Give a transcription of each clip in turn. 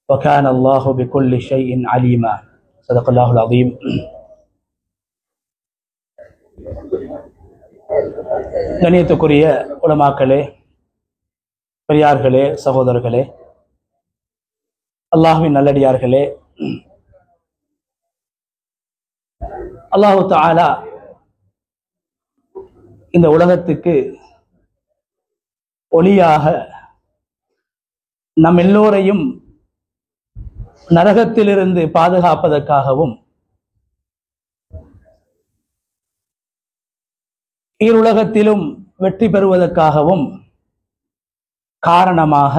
وكان الله بكل شيء عليما. صدق الله العظيم. கண்ணியத்துக்குரிய உலமாக்களே, பெரியார்களே, சகோதரர்களே, அல்லாஹ்வின் நல்லடியார்களே, அல்லாஹு தஆலா இந்த உலகத்துக்கு ஒளியாக நம் எல்லோரையும் நரகத்திலிருந்து பாதுகாப்பதற்காகவும் ஈருலகத்திலும் வெற்றி பெறுவதற்காகவும் காரணமாக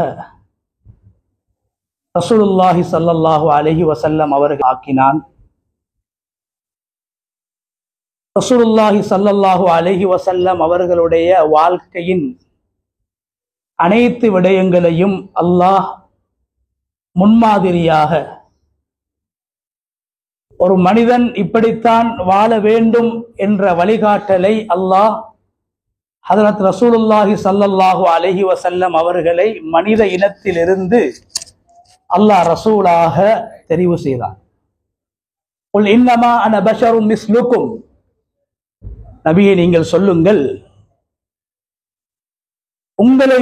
ரசூலுல்லாஹி ஸல்லல்லாஹு அலைஹி வஸல்லம் அவர்கள் ஆக்கினான். ரசூலுல்லாஹி ஸல்லல்லாஹு அலைஹி வஸல்லம் அவர்களுடைய வாழ்க்கையின் அனைத்து விடயங்களையும் அல்லாஹ் முன்மாதிரியாக, ஒரு மனிதன் இப்படித்தான் வாழ வேண்டும் என்ற வழிகாட்டலை அல்லாஹ் ஹதரத் ரசூலுல்லாஹி ஸல்லல்லாஹு அலைஹி வஸல்லம் அவர்களை மனித இனத்திலிருந்து அல்லாஹ் ரசூலாக தெரிவு செய்தார். குல் இன்னமா அன பஷரும் மிஸ்லுக்கும், நபியே நீங்கள் சொல்லுங்கள், உங்களை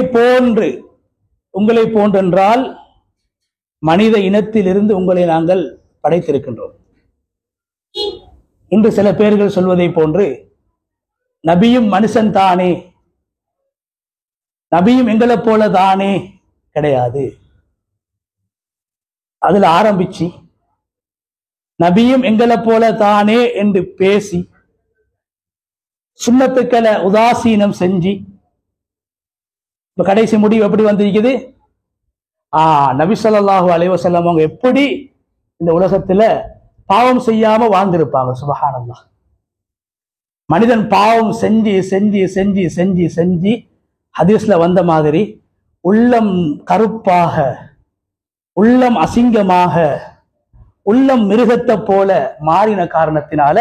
போன்றென்றால் மனித இனத்திலிருந்து உங்களை நாங்கள் படைத்திருக்கின்றோம். இன்று சில பேர்கள் சொல்வதை போன்று நபியும் மனுஷன் தானே, நபியும் எங்களை போல தானே, கிடையாது. அதுல ஆரம்பிச்சு நபியும் எங்களை போல தானே என்று பேசி சுன்னத்துக்களை உதாசீனம் செஞ்சு இப்ப கடைசி முடிவு எப்படி வந்திருக்குது? நபி ஸல்லல்லாஹு அலைஹி வஸல்லம் அவங்க எப்படி இந்த உலகத்துல பாவம் செய்யாம வாழ்ந்திருப்பாங்க. சுப்ஹானல்லாஹ். மனிதன் பாவம் செஞ்சு செஞ்சு செஞ்சு செஞ்சு செஞ்சு ஹதீஸ்ல வந்த மாதிரி உள்ளம் கருப்பாக, உள்ளம் அசிங்கமாக, உள்ளம் மிருகத்தை போல மாறின காரணத்தினால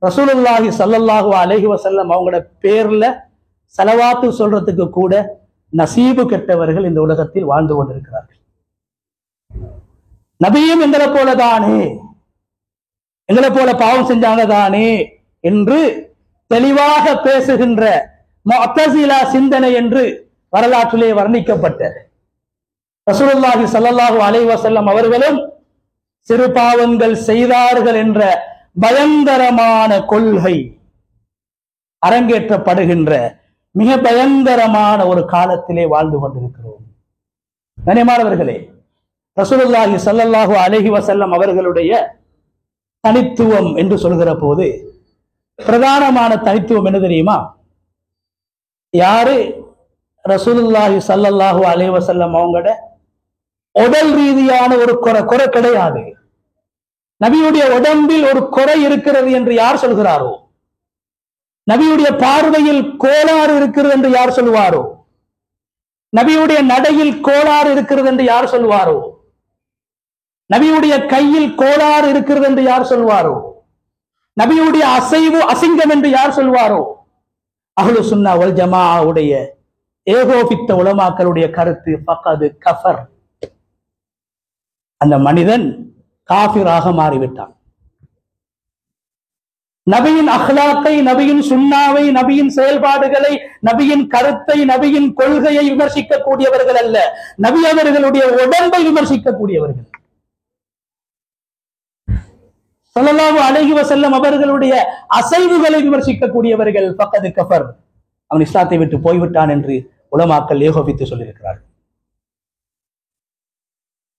ரசூலுல்லாஹி ஸல்லல்லாஹு அலைஹி வஸல்லம் அவங்களோட பேர்ல ஸலவாத்து சொல்றதுக்கு கூட நசீபு கெட்டவர்கள் இந்த உலகத்தில் வாழ்ந்து கொண்டிருக்கிறார்கள். நபியும் எங்களை போல தானே, எங்களை போல பாவம் செஞ்சாங்க தானே என்று தெளிவாக பேசுகின்ற முஅத்தஸிலா சிந்தனை என்று வரலாற்றிலே வர்ணிக்கப்பட்ட ரசூலுல்லாஹி ஸல்லல்லாஹு அலைஹி வஸல்லம் அவர்களும் சிறு பாவங்கள் செய்தார்கள் என்ற பயங்கரமான கொள்கை அரங்கேற்றப்படுகின்ற மிக பயங்கரமான ஒரு காலத்திலே வாழ்ந்து கொண்டிருக்கிறோம். கண்ணியமானவர்களே, ரசூலுல்லாஹி ஸல்லல்லாஹு அலைஹி வஸல்லம் அவர்களுடைய தனித்துவம் என்று சொல்கிற போது பிரதானமான தனித்துவம் என்ன தெரியுமா? யாரு ரசூலுல்லாஹி ஸல்லல்லாஹு அலைஹி வஸல்லம் அவங்களோட உடல் ரீதியான ஒரு குறை கிடையாது. நபியுடைய உடம்பில் ஒரு குறை இருக்கிறது என்று யார் சொல்கிறாரோ, நபியுடைய பார்வையில் கோளாறு இருக்கிறது என்று யார் சொல்வாரோ, நபியுடைய நடையில் கோளாறு இருக்கிறது என்று யார் சொல்வாரோ, நபியுடைய கையில் கோளாறு இருக்கிறது என்று யார் சொல்வாரோ, நபியுடைய அசைவு அசிங்கம் என்று யார் சொல்வாரோ, அஹ்லு சுன்னா வல் ஜமாஅவுடைய ஏகோபித்த உலமாக்களுடைய கருத்து ஃபகது கஃபர், அந்த மனிதன் காஃபிராக மாறிவிட்டான். நபியின் அஹ்லாக்கை, நபியின் சுன்னாவை, நபியின் செயல்பாடுகளை, நபியின் கருத்தை, நபியின் கொள்கையை விமர்சிக்கக்கூடியவர்கள் அல்ல, நபி அவர்களுடைய உடம்பை விமர்சிக்கக்கூடியவர்கள். ஸல்லல்லாஹு அலைஹி வஸல்லம் அவர்களுடைய அசைவுகளை விமர்சிக்கக்கூடியவர்கள் ஃபகது கஃபர், அவன் இஸ்லாத்தை விட்டு போய்விட்டான் என்று உலமாக்கள் ஏகோபித்து சொல்லியிருக்கிறார்கள்.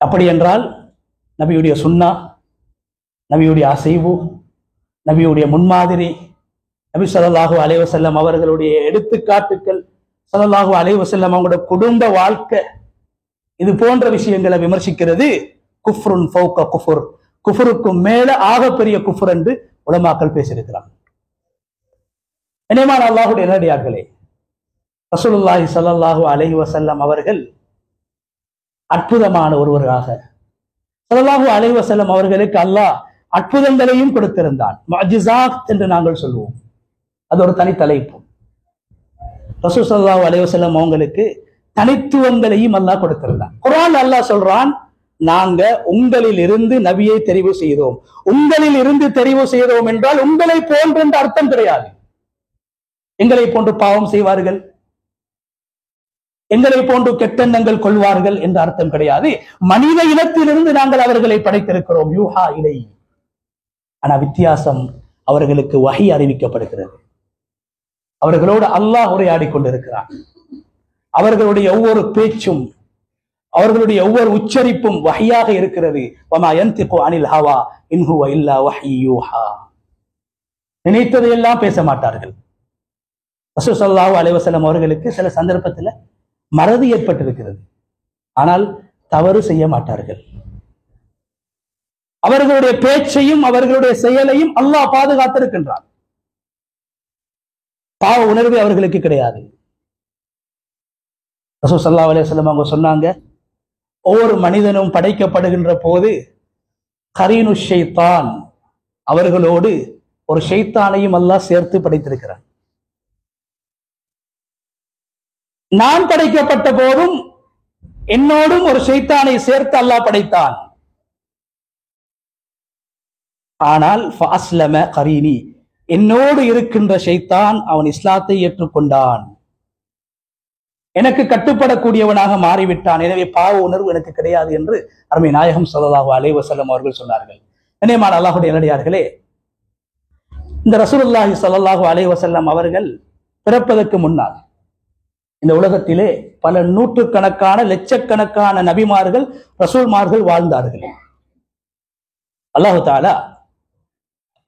அப்படி என்றால் நபியுடைய சுன்னா, நபியுடைய அசைவு, நபியுடைய முன்மாதிரி, நபி ஸல்லல்லாஹு அலைஹி வஸல்லம் அவர்களுடைய எடுத்துக்காட்டுக்கள், ஸல்லல்லாஹு அலைஹி வஸல்லம் அவங்களுடைய குடும்ப வாழ்க்கை, இது போன்ற விஷயங்களை விமர்சிக்கிறது குஃப்ருன் ஃபௌக குஃபுர், குஃபுருக்கு மேல ஆகப்பெரிய குஃபுர் என்று உலமாக்கள் பேசியிருக்கிறார். இனிமான அல்லாஹ்வுடைய நேரடியார்களே, ரசூலுல்லாஹி ஸல்லல்லாஹு அலைஹி வஸல்லம் அவர்கள் அற்புதமான ஒருவராக, ஸல்லல்லாஹு அலைஹி வஸல்லம் அவர்களுக்கு அல்லாஹ் அற்புதங்களையும் கொடுத்திருந்தான். முஅஜிஸாத் என்று நாங்கள் சொல்லுவோம், அது ஒரு தனி தலைப்பு. ரசூல் ஸல்லல்லாஹு அலைஹி வஸல்லம் அவங்களுக்கு தனித்துவங்களையும் அல்லாஹ் கொடுத்திருந்தான். குர்ஆன் அல்லாஹ் சொல்றான், நாங்க உங்களில் இருந்து நபியை தெரிவு செய்தோம். உங்களில் இருந்து தெரிவு செய்தோம் என்றால் உங்களை போன்று என்ற அர்த்தம் கிடையாது. எங்களை போன்று பாவம் செய்வார்கள், எங்களை போன்று கெட்டெண்ணங்கள் கொள்வார்கள் என்ற அர்த்தம் கிடையாது. மனித இனத்திலிருந்து நாங்கள் அவர்களை படைத்திருக்கிறோம். யூஹா இலை. ஆனா வித்தியாசம், அவர்களுக்கு வஹி அறிவிக்கப்படுகிறது. அவர்களோடு அல்லாஹ் உரையாடி கொண்டிருக்கிறான். அவர்களுடைய ஒவ்வொரு பேச்சும், அவர்களுடைய ஒவ்வொரு உச்சரிப்பும் வஹியாக இருக்கிறது. வமா யன்திகு அனில் ஹவா இன் ஹுவ இல்லா வஹ்யு யூஹா. நினைத்ததையெல்லாம் பேச மாட்டார்கள். ரசூல் ஸல்லல்லாஹு அலைஹி வஸல்லம் அவர்களுக்கு சில சந்தர்ப்பத்தில் மறதி ஏற்பட்டிருக்கிறது. ஆனால் தவறு செய்ய மாட்டார்கள். அவர்களுடைய பேச்சையும் அவர்களுடைய செயலையும் அல்லாஹ் பாதுகாத்திருக்கின்றான். பாவ உணர்வு அவர்களுக்கு கிடையாது. ரசூல் ஸல்லல்லாஹு அலைஹி வஸல்லம் அவங்க சொன்னாங்க, ஒவ்வொரு மனிதனும் படைக்கப்படுகின்ற போது கரீனு ஷைத்தான், அவர்களோடு ஒரு ஷைத்தானையும் அல்லாஹ் சேர்த்து படைத்திருக்கிறான். நான் படைக்கப்பட்ட போதும் என்னோடும் ஒரு ஷைத்தானை சேர்த்து அல்லாஹ் படைத்தான். ஆனால் ஃபஅஸ்லம கரீனி, என்னோடு இருக்கின்ற ஷைத்தான் அவன் இஸ்லாத்தை ஏற்றுக்கொண்டான், எனக்கு கட்டுப்படக்கூடியவனாக மாறிவிட்டான். எனவே பாவ உணர்வு எனக்கு கிடையாது என்று அருமை நாயகம் ஸல்லல்லாஹு அலைஹி வஸல்லம் அவர்கள் சொன்னார்கள். கண்ணியமான அல்லாஹ்வுடைய நல்லடியார்களே, இந்த ரசூலுல்லாஹி ஸல்லல்லாஹு அலைஹி வஸல்லம் அவர்கள் பிறப்பதற்கு முன்னால் இந்த உலகத்திலே பல நூற்றுக்கணக்கான லட்சக்கணக்கான நபிமார்கள் ரசூல்மார்கள் வாழ்ந்தார்கள். அல்லாஹு தஆலா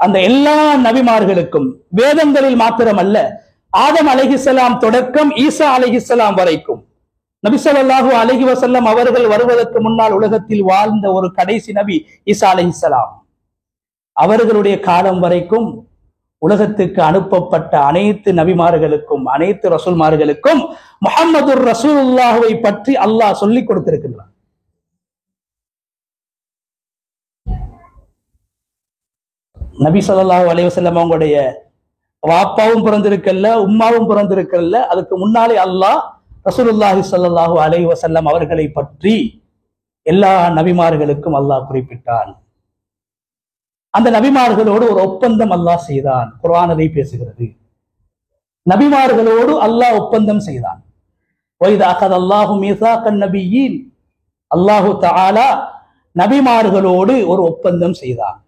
அந்த எல்லா நபிமார்களுக்கும் வேதங்களில் மாத்திரமல்ல, ஆதம் அலைஹிஸ்ஸலாம் தொடக்கம் ஈசா அலைஹிஸ்ஸலாம் வரைக்கும் நபி ஸல்லல்லாஹு அலைஹி வஸல்லம் அவர்கள் வருவதற்கு முன்னால் உலகத்தில் வாழ்ந்த ஒரு கடைசி நபி ஈசா அலைஹிஸ்ஸலாம், அவர்களுடைய காலம் வரைக்கும் உலகத்துக்கு அனுப்பப்பட்ட அனைத்து நபிமார்களுக்கும் அனைத்து ரசூல்மார்களுக்கும் முஹம்மது ரசூலுல்லாஹ்வை பற்றி அல்லாஹ் சொல்லிக் கொடுத்திருக்கின்றான். நபி ஸல்லல்லாஹு அலைஹி வஸல்லம் அவங்களுடைய வாப்பாவும் பிறந்திருக்கல்ல, உம்மாவும் பிறந்திருக்கல்ல, அதுக்கு முன்னாலே அல்லாஹ் ரசூலுல்லாஹி ஸல்லல்லாஹு அலைஹி வஸல்லம் அவர்களை பற்றி எல்லா நபிமார்களுக்கும் அல்லாஹ் குறிப்பிட்டான். அந்த நபிமார்களோடு ஒரு ஒப்பந்தம் அல்லாஹ் செய்தான். குர்ஆன் அதை பேசுகிறது. நபிமார்களோடு அல்லாஹ் ஒப்பந்தம் செய்தான். வைதா அகதல்லாஹு மீசாக்கன் நபியீன், அல்லாஹு தஆலா நபிமார்களோடு ஒரு ஒப்பந்தம் செய்தான்.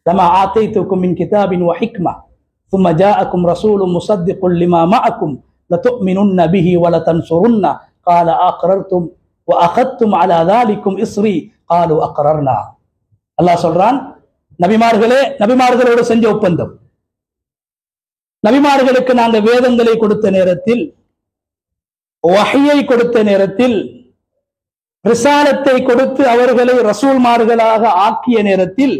லமா ஆதைதுக்கும் மின் கிதாபின் வ ஹிக்மா ثم جاءكم رسول مصدق لما معكم لتؤمنن به ولتنصرنه قال أقررتم وأخذتم على ذلكم إصري قالوا أقررنا. அல்லாஹ் சொல்றான், நபிமார்களே, நபிமார்களோடு செஞ்ச ஒப்பந்தம். நபிமார்களுக்கு நாங்கள் வேதங்களை கொடுத்த நேரத்தில், வஹ்யை கொடுத்த நேரத்தில், ரிசாலத்தை கொடுத்து அவர்களை ரசூல்மார்களாக ஆக்கிய நேரத்தில்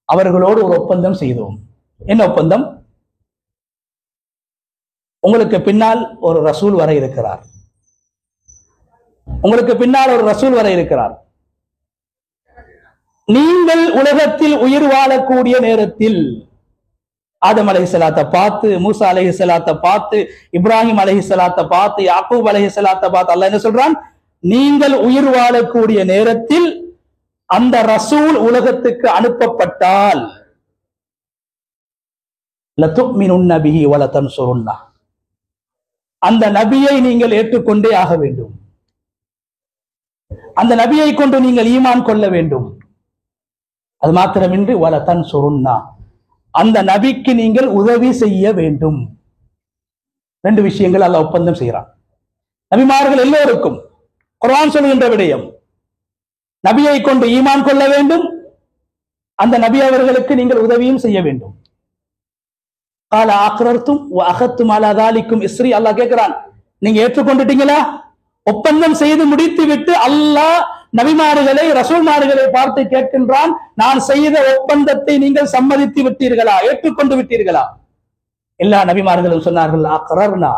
அவர்களோடு ஒரு ஒப்பந்தம் செய்தோம். என்ன ஒப்பந்தம்? உங்களுக்கு பின்னால் ஒரு ரசூல் வர இருக்கிறார், உங்களுக்கு பின்னால் ஒரு ரசூல் வர இருக்கிறார். நீங்கள் உலகத்தில் உயிர் வாழக்கூடிய நேரத்தில் ஆதம் அலைஹிஸ்ஸலாத்தை பார்த்து, மூசா அலைஹிஸ்ஸலாத்தை பார்த்து, இப்ராஹிம் அலைஹிஸ்ஸலாத்தை பார்த்து, யாக்கூப் அலைஹிஸ்ஸலாத்தை பார்த்து அல்லாஹ் என்ன சொல்றான்? நீங்கள் உயிர் வாழக்கூடிய நேரத்தில் அந்த ரசூல் உலகத்துக்கு அனுப்பப்பட்டால் லதுமினுன்ன பிஹி வ லதன்சுருன்ன, அந்த நபியை நீங்கள் ஏற்றுக்கொண்டே ஆக வேண்டும், அந்த நபியை கொண்டு நீங்கள் ஈமான் கொள்ள வேண்டும். அது மாத்திரமின்றி வ லதன்சுருன்ன, அந்த நபிக்கு நீங்கள் உதவி செய்ய வேண்டும். ரெண்டு விஷயங்கள் அல்லாஹ் ஒப்பந்தம் செய்கிறான். நபிமார்கள் எல்லோருக்கும் குர்ஆன் சொல்கின்ற விடயம், நபியை கொண்டு ஈமான் கொள்ள வேண்டும், அந்த நபி அவர்களுக்கு நீங்கள் உதவியும் செய்ய வேண்டும். கால அக்ரர்தும் வ அகத்தும் அலா தாலிக்கும் இஸ்ரி, அல்லாஹ் கேட்கிறான், நீங்க ஏற்றுக்கொண்டுட்டீங்களா? ஒப்பந்தம் செய்து முடித்து விட்டு அல்லாஹ் நபிமார்களை ரசூல்மார்களை பார்த்து கேட்கின்றான், நான் செய்த ஒப்பந்தத்தை நீங்கள் சம்மதித்து விட்டீர்களா, ஏற்றுக்கொண்டு விட்டீர்களா? எல்லா நபிமார்களும் சொன்னார்கள், அக்ரர்னா,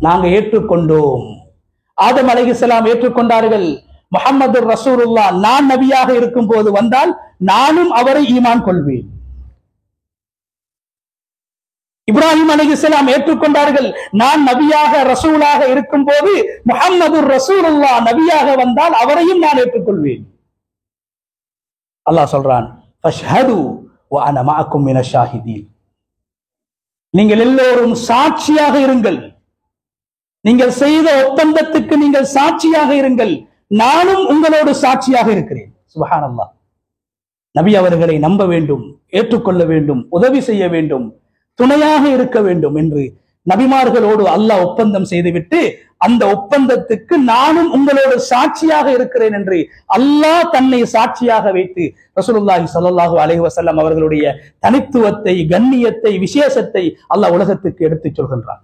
நாங்க ஏற்றுக்கொண்டோம். ஆதம் அலைஹிஸ்ஸலாம் ஏற்றுக்கொண்டார்கள். முஹம்மது ரசூலுல்லாஹ் நான் நபியாக இருக்கும் போது வந்தால் நானும் அவரை ஈமான் கொள்வேன். இப்ராஹிம் அலைஹிஸ்ஸலாம் ஏற்றுக்கொண்டார்கள். நான் நபியாக ரசூலாக இருக்கும் போது முஹம்மது ரசூலுல்லாஹ் நபியாக வந்தால் அவரையும் நான் ஏற்றுக்கொள்வேன். அல்லாஹ் சொல்றான், ஃபஷ்ஹது வ அன மஅக்கும் மினஷ் ஷாஹிதீன். நீங்கள் எல்லோரும் சாட்சியாக இருங்கள். நீங்கள் செய்த ஒப்பந்தத்துக்கு நீங்கள் சாட்சியாக இருங்கள். நானும் உங்களோடு சாட்சியாக இருக்கிறேன். சுப்ஹானல்லாஹ். நபி அவர்களை நம்ப வேண்டும், ஏற்றுக்கொள்ள வேண்டும், உதவி செய்ய வேண்டும், துணையாக இருக்க வேண்டும் என்று நபிமார்களோடு அல்லாஹ் ஒப்பந்தம் செய்துவிட்டு அந்த ஒப்பந்தத்துக்கு நானும் உங்களோடு சாட்சியாக இருக்கிறேன் என்று அல்லாஹ் தன்னை சாட்சியாக வைத்து ரசூலுல்லாஹி ஸல்லல்லாஹு அலைஹி வஸல்லம் அவர்களுடைய தனித்துவத்தை, கண்ணியத்தை, விசேஷத்தை அல்லாஹ் உலகத்துக்கு எடுத்துச் சொல்கின்றான்.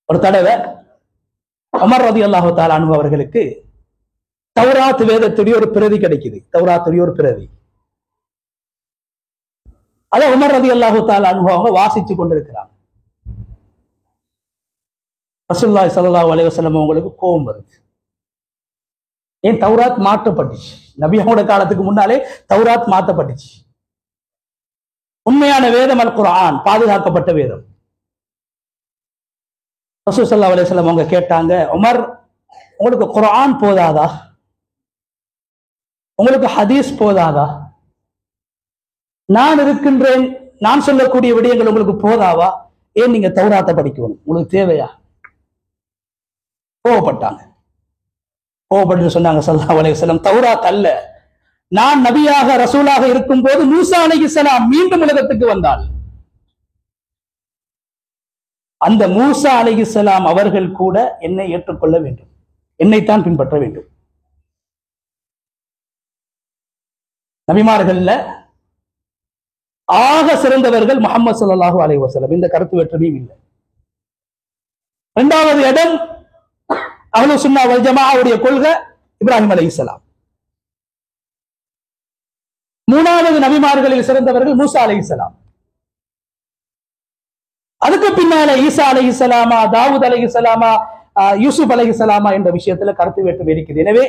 ஒரு தடவை உமர் ரலியல்லாஹு தஆலா அன்ஹு அவர்களுக்கு தௌராத் வேதத்துடைய ஒரு பிரதி கிடைக்குது. தௌராத்துடைய ஒரு பிரதி. அதை உமர் ரலியல்லாஹு தஆலா அன்ஹு அவங்க வாசிச்சு கொண்டிருக்கிறாங்க. ரசூலுல்லாஹி ஸல்லல்லாஹு அலைஹி வஸல்லம் அவங்களுக்கு கோபம் வருது. ஏன் தௌராத் மாற்றப்பட்டுச்சு. நபியோட காலத்துக்கு முன்னாலே தௌராத் மாற்றப்பட்டுச்சு. உண்மையான வேதம் அல் குர்ஆன், பாதுகாக்கப்பட்ட வேதம். ரசூல் ஸல்லல்லாஹு அலைஹி வஸல்லம் அவங்க கேட்டாங்க, உமர் உங்களுக்கு குர்ஆன் போதாதா? உங்களுக்கு ஹதீஸ் போதாதா? நான் இருக்கின்றேன், நான் சொல்லக்கூடிய விடயங்கள் உங்களுக்கு போதாவா? ஏன் நீங்க தௌராத்தை படிக்கணும்? உங்களுக்கு தேவையா? கோவப்பட்டாங்க. கோவப்பட்டு சொன்னாங்க ஸல்லல்லாஹு அலைஹி வஸல்லம், தௌராத் அல்ல, நான் நபியாக ரசூலாக இருக்கும் போது மூசா அலைஹிஸ்ஸலாம் மீண்டும் உலகத்துக்கு வந்தால் அந்த மூசா அலைஹிஸ்ஸலாம் அவர்கள் கூட என்னை ஏற்றுக்கொள்ள வேண்டும், என்னைத்தான் பின்பற்ற வேண்டும். நபிமார்கள்ல ஆக சிறந்தவர்கள் முஹம்மது ஸல்லல்லாஹு அலைஹி வஸல்லம். இந்த கருத்து வேற்றுமையும் இல்லை. இரண்டாவது இடம் அஹ்லுஸ் சுன்னா வல் ஜமாஅவுடைய கொள்கை இப்ராஹிம் அலைஹிஸ்ஸலாம். மூணாவது நபிமார்களில் சிறந்தவர்கள் மூசா அலைஹிஸ்ஸலாம். அதுக்கு பின்னால ஈசா அலைஹிஸ்ஸலாமா, தாவூத் அலைஹிஸ்ஸலாமா, யூசுப் அலைஹிஸ்ஸலாமா என்ற விஷயத்துல கருத்து வேற்றுமை இருக்குது. எனவே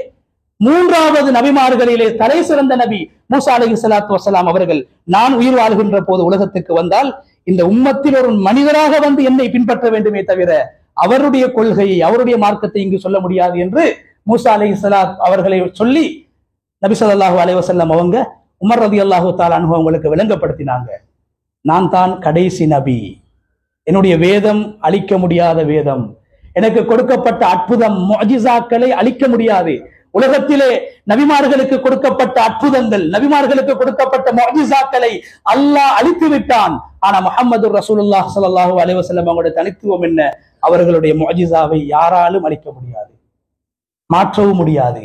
மூன்றாவது நபிமார்களிலே தலை சிறந்த நபி மூசா அலைஹிஸ்ஸலாத்து வஸ்ஸலாம் அவர்கள் நான் உயிர் வாழ்கின்ற போது உலகத்துக்கு வந்தால் இந்த உம்மத்தில் ஒரு மனிதராக வந்து என்னை பின்பற்ற வேண்டுமே தவிர அவருடைய கொள்கையை, அவருடைய மார்க்கத்தை இங்கு சொல்ல முடியாது என்று மூசா அலைஹிஸ்ஸலாம் அவர்களை சொல்லி நபி ஸல்லல்லாஹு அலைஹி வஸல்லம் அவங்க உமர் ரலியல்லாஹு தஆலா அன்ஹு அவங்களுக்கு விளங்கப்படுத்தினாங்க, நான் தான் கடைசி நபி, என்னுடைய வேதம் அழிக்க முடியாத வேதம், எனக்கு கொடுக்கப்பட்ட அற்புதம் முஅஜிசாக்களை அழிக்க முடியாது. உலகத்திலே நபிமார்களுக்கு கொடுக்கப்பட்ட அற்புதங்கள், நபிமார்களுக்கு கொடுக்கப்பட்ட முஅஜிசாக்களை அல்லாஹ் அழித்து விட்டான். ஆனா முஹம்மது ரசூலுல்லாஹ் ஸல்லல்லாஹு அலைஹி வஸல்லம் அவங்களுடைய தனித்துவம் என்ன? அவர்களுடைய முஅஜிசாவை யாராலும் அழிக்க முடியாது, மாற்றவும் முடியாது,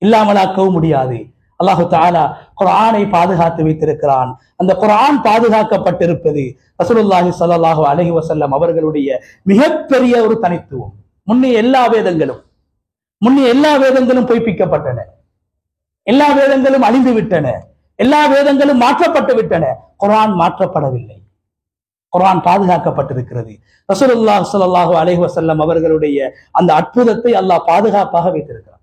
இல்லாமலாக்கவும் முடியாது. அல்லாஹு தஆலா குர்ஆனை பாதுகாத்து வைத்திருக்கிறான். அந்த குர்ஆன் பாதுகாக்கப்பட்டிருப்பது ரசூலுல்லாஹி ஸல்லல்லாஹு அலைஹி வஸல்லம் அவர்களுடைய மிகப்பெரிய ஒரு தனித்துவம். முன்னே எல்லா வேதங்களும் பொய்ப்பிக்கப்பட்டன, எல்லா வேதங்களும் அழிந்து விட்டன, எல்லா வேதங்களும் மாற்றப்பட்டு விட்டன. குர்ஆன் மாற்றப்படவில்லை, குர்ஆன் பாதுகாக்கப்பட்டிருக்கிறது. ரசூலுல்லாஹி ஸல்லல்லாஹு அலைஹி வஸல்லம் அவர்களுடைய அந்த அற்புதத்தை அல்லாஹ் பாதுகாப்பாக வைத்திருக்கிறார்.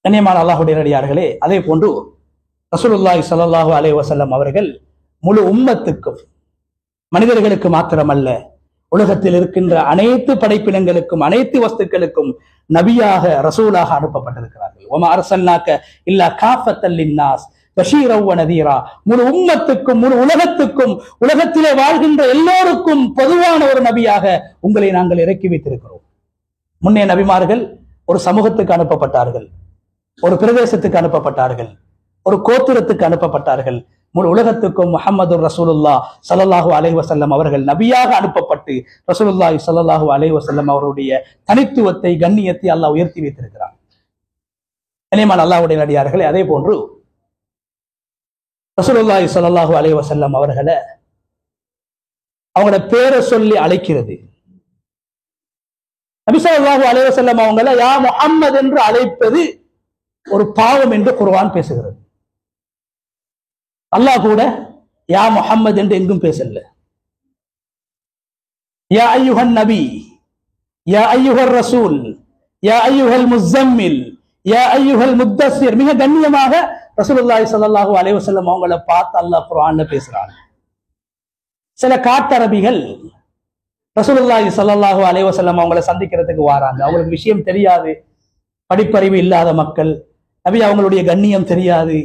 கண்ணியமான அல்லாஹ்வுடைய நல்லடியார்களே, அதே போன்று ரசூலுல்லாஹி ஸல்லல்லாஹு அலைஹி வஸல்லம் அவர்கள் முழு உம்மத்துக்கும், மனிதர்களுக்கு மாத்திரமல்ல, உலகத்தில் இருக்கின்ற அனைத்து படைப்பினங்களுக்கும், அனைத்து வஸ்துக்களுக்கும் நபியாக ரசூலாக அனுப்பப்பட்டிருக்கிறார்கள். வமா அர்ஸல்னாக இல்லா காஃபத்தல் லின்னாஸ் பஷீரன் வ நதீரா. முழு உம்மத்துக்கும், முழு உலகத்துக்கும், உலகத்திலே வாழ்கின்ற எல்லோருக்கும் பொதுவான ஒரு நபியாக உங்களை நாங்கள் இறக்கி வைத்திருக்கிறோம். முன்னே நபிமார்கள் ஒரு சமூகத்துக்கு அனுப்பப்பட்டார்கள், ஒரு பிரதேசத்துக்கு அனுப்பப்பட்டார்கள், ஒரு கோத்திரத்துக்கு அனுப்பப்பட்டார்கள். முழு உலகத்துக்கும் முஹம்மது ரசூலுல்லாஹ் ஸல்லல்லாஹு அலைஹி வஸல்லம் அவர்கள் நபியாக அனுப்பப்பட்டு ரசூலுல்லாஹி ஸல்லல்லாஹு அலைஹி வஸல்லம் அவருடைய தனித்துவத்தை, கண்ணியத்தை அல்லாஹ் உயர்த்தி வைத்திருக்கிறார். கண்ணியமான அல்லாஹ்வுடைய நல்லடியார்களே, அதே போன்று ரசூலுல்லாஹி ஸல்லல்லாஹு அலைஹி வஸல்லம் அவர்களை அவங்களோட பேரை சொல்லி அழைக்கிறது. நபி ஸல்லல்லாஹு அலைஹி வஸல்லம் அவங்களை யா முஹம்மது என்று அழைப்பது ஒரு பாவம் என்று குர்ஆன் பேசுகிறது. அல்லாஹ் கூட யா முஹம்மது என்று எங்கும் பேசல. யா அய்யுஹன் நபி, யா அய்யுஹர் ரசூல், யா அய்யுஹல் முஸம்மில், யா அய்யுஹல் முத்தஸ்ஸிர், மிக கண்ணியமாக ரசூலுல்லாஹி ஸல்லல்லாஹு அலைஹி வஸல்லம் அவங்கள பார்த்து அல்லாஹ் குர்ஆன்ல பேசுறாங்க. சில காட்டரபிகள் ரசூலுல்லாஹி ஸல்லல்லாஹு அலைஹி வஸல்லம் அவங்கள சந்திக்கிறதுக்கு வராங்க. அவங்களுக்கு விஷயம் தெரியாது, படிப்பறிவு இல்லாத மக்கள். நபி அவங்களுடைய கண்ணியம் தெரியாது,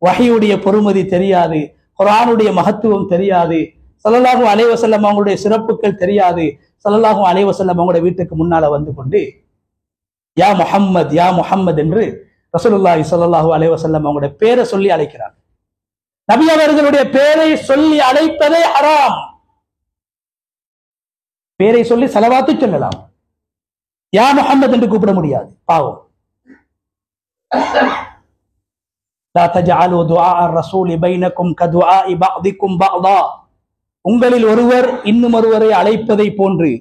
வஹீயுடைய பொறுமதி தெரியாது, குர்ஆனுடைய மகத்துவம் தெரியாது, ஸல்லல்லாஹு அலைஹி வஸல்லம் அவங்களுடைய சிறப்புகள் தெரியாது. ஸல்லல்லாஹு அலைஹி வஸல்லம் அவங்களுடைய வீட்டுக்கு முன்னால வந்து கொண்டு யா முஹம்மத் யா முஹம்மத் என்று ரசூலுல்லாஹி ஸல்லல்லாஹு அலைஹி வஸல்லம் அவங்களுடைய பேரை சொல்லி அழைக்கிறார். நபி அவர்களுடைய பேரை சொல்லி அழைப்பதே ஹராம். பேரை சொல்லி ஸலவாத்து சொல்லலாம், யா முஹம்மத் என்று கூப்பிட முடியாது, பாவம். லா தஜஅலு துஆ ar-ரசூலி பைனக்கும் கதுஆஇ பஅதிக்கும் பஅதா, உங்களில் ஒருவர் இன்னும் ஒருவரை அழைப்பதை போன்று,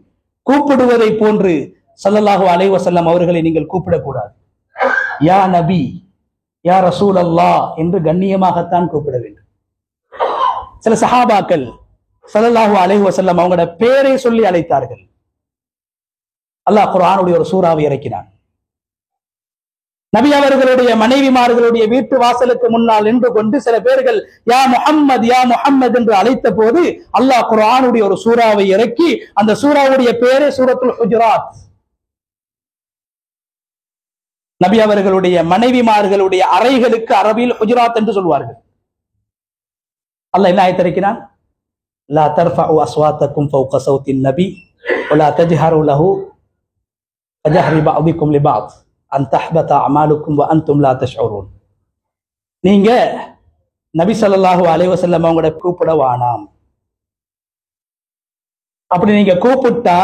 கூப்பிடுவதை போன்று ஸல்லல்லாஹு அலைஹி வஸல்லம் அவர்களை நீங்கள் கூப்பிடக்கூடாது. யா நபி யா ரசூல் அல்லாஹ் என்று கண்ணியமாகத்தான் கூப்பிட வேண்டும். சில சஹாபாக்கள் ஸல்லல்லாஹு அலைஹி வஸல்லம் அவங்களோட பேரை சொல்லி அழைத்தார்கள். அல்லாஹ் குர்ஆனுடைய ஒரு சூறாவை இறக்கினான். நபி அவர்களுடைய மனைவிமார்களுடைய வீட்டு வாசலுக்கு முன்னால் நின்று கொண்டு சில பேர்கள் யா முஹம்மத் யா முஹம்மத் என்று அழைத்த போது அல்லாஹ் குர்ஆனுடைய ஒரு சூறாவை இறக்கி, அந்த சூறாவுடைய பேரே சூரத்துல் ஹுஜராத். நபி அவர்களுடைய மனைவிமார்களுடைய அறைகளுக்கு அரபியில் ஹுஜராத் என்று சொல்வார்கள். அல்லாஹ் என்ன ஆயத்தை இறக்கினான்? லா தர்ஃபஉ அஸ்வாத்தக்கும் ஃபௌக ஸௌத்தின் நபி வலா தஜ்ஹரு லஹு கஜஹரி பஅதிக்கும் லிபஅத் அன் தஹ்பத அமாலுக்கும் வ அன்தும் லா தஷ்உரூன். நீங்க நபி ஸல்லல்லாஹு அலைஹி வஸல்லம் அவங்கள கூப்பிட வானாம். அப்படி நீங்க கூப்பிட்டா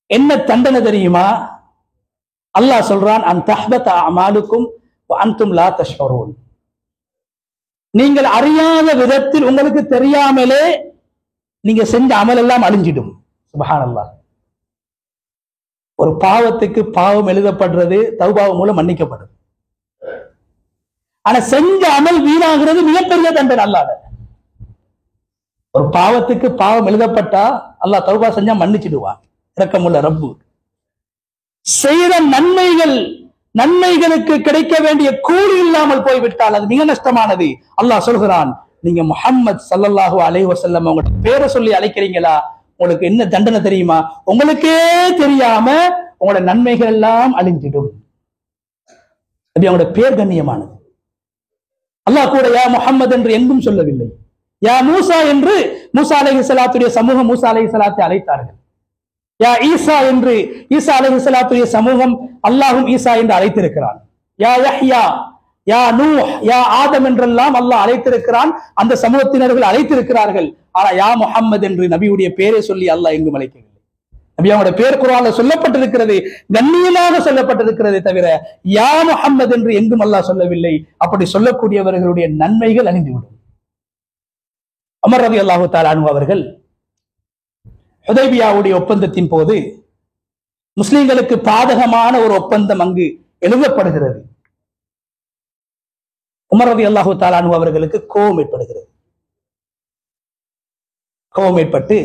என்ன தண்டனை தெரியுமா? அல்லாஹ் சொல்றான், அன் தஹ்பத அமாலுக்கும் வ அன்தும் லா தஷ்உரூன். நீங்கள் அறியாத விதத்தில், உங்களுக்கு தெரியாமலே நீங்க செஞ்ச அமல் எல்லாம் அழிஞ்சிடும். சுப்ஹானல்லாஹ். ஒரு பாவத்துக்கு பாவம் எழுதப்படுறது தௌபா மூலம் மன்னிக்கப்படுது. ஆனா செஞ்ச அமல் வீணாகிறது மிகப்பெரிய தண்டனை அல்லாஹ். ஒரு பாவத்துக்கு பாவம் எழுதப்பட்டா அல்லாஹ் தௌபா செஞ்சா மன்னிச்சிடுவான். இரக்கமுள்ள ரப்பு. செய்த நன்மைகளுக்கு கிடைக்க வேண்டிய கூலி இல்லாமல் போய்விட்டால் அது மிக நஷ்டமானது. அல்லாஹ் சொல்கிறான், நீங்க முஹம்மது ஸல்லல்லாஹு அலைஹி வஸல்லம் அவங்க பேரை சொல்லி அழைக்கிறீங்களா, உங்களுக்கு என்ன தண்டனை தெரியுமா? உங்களுக்கே தெரியாம உங்களோட நன்மைகள் எல்லாம் அழிஞ்சிடும். அவங்களோட பேர் கண்ணியமானது. அல்லாஹ் கூட யா முஹம்மது என்று எங்கும் சொல்லவில்லை. யா மூசா என்று மூசா அலைஹிஸ்ஸலாத்துடைய சமூகம் மூசா அலைஹிஸ்ஸலாத்தை அழைத்தார்கள். யா ஈசா என்று ஈசா அலைஹிஸ்ஸலாத்துடைய சமூகம் அல்லாஹும் ஈசா என்று அழைத்திருக்கிறான். யா யஹ்யா யா நூஹ் யா ஆதம் என்றெல்லாம் அல்லாஹ் அழைத்திருக்கிறான். அந்த சமூகத்தினர்கள் அழைத்திருக்கிறார்கள். ஆனா யா முஹம்மது என்று நபியுடைய பேரை சொல்லி அல்லாஹ் எங்கும் அழைக்கவில்லை. நபி அவங்களோட பேர் குர்ஆன்ல சொல்லப்பட்டிருக்கிறது, கண்ணியமாக சொல்லப்பட்டிருக்கிறதே தவிர யா முஹம்மது என்று எங்கும் அல்லாஹ் சொல்லவில்லை. அப்படி சொல்லக்கூடியவர்களுடைய நன்மைகள் அழிந்துவிடும். உமர் ரலியல்லாஹு தஆலா அன்ஹு அவர்கள் ஹுதைபியாவுடைய ஒப்பந்தத்தின் போது முஸ்லிம்களுக்கு பாதகமான ஒரு ஒப்பந்தம் அங்கு எழுதப்படுகிறது. உமர் ரலியல்லாஹு தஆலா அன்ஹு அவர்களுக்கு கோபம் ஏற்படுகிறது. கோபம் ஏற்பட்டு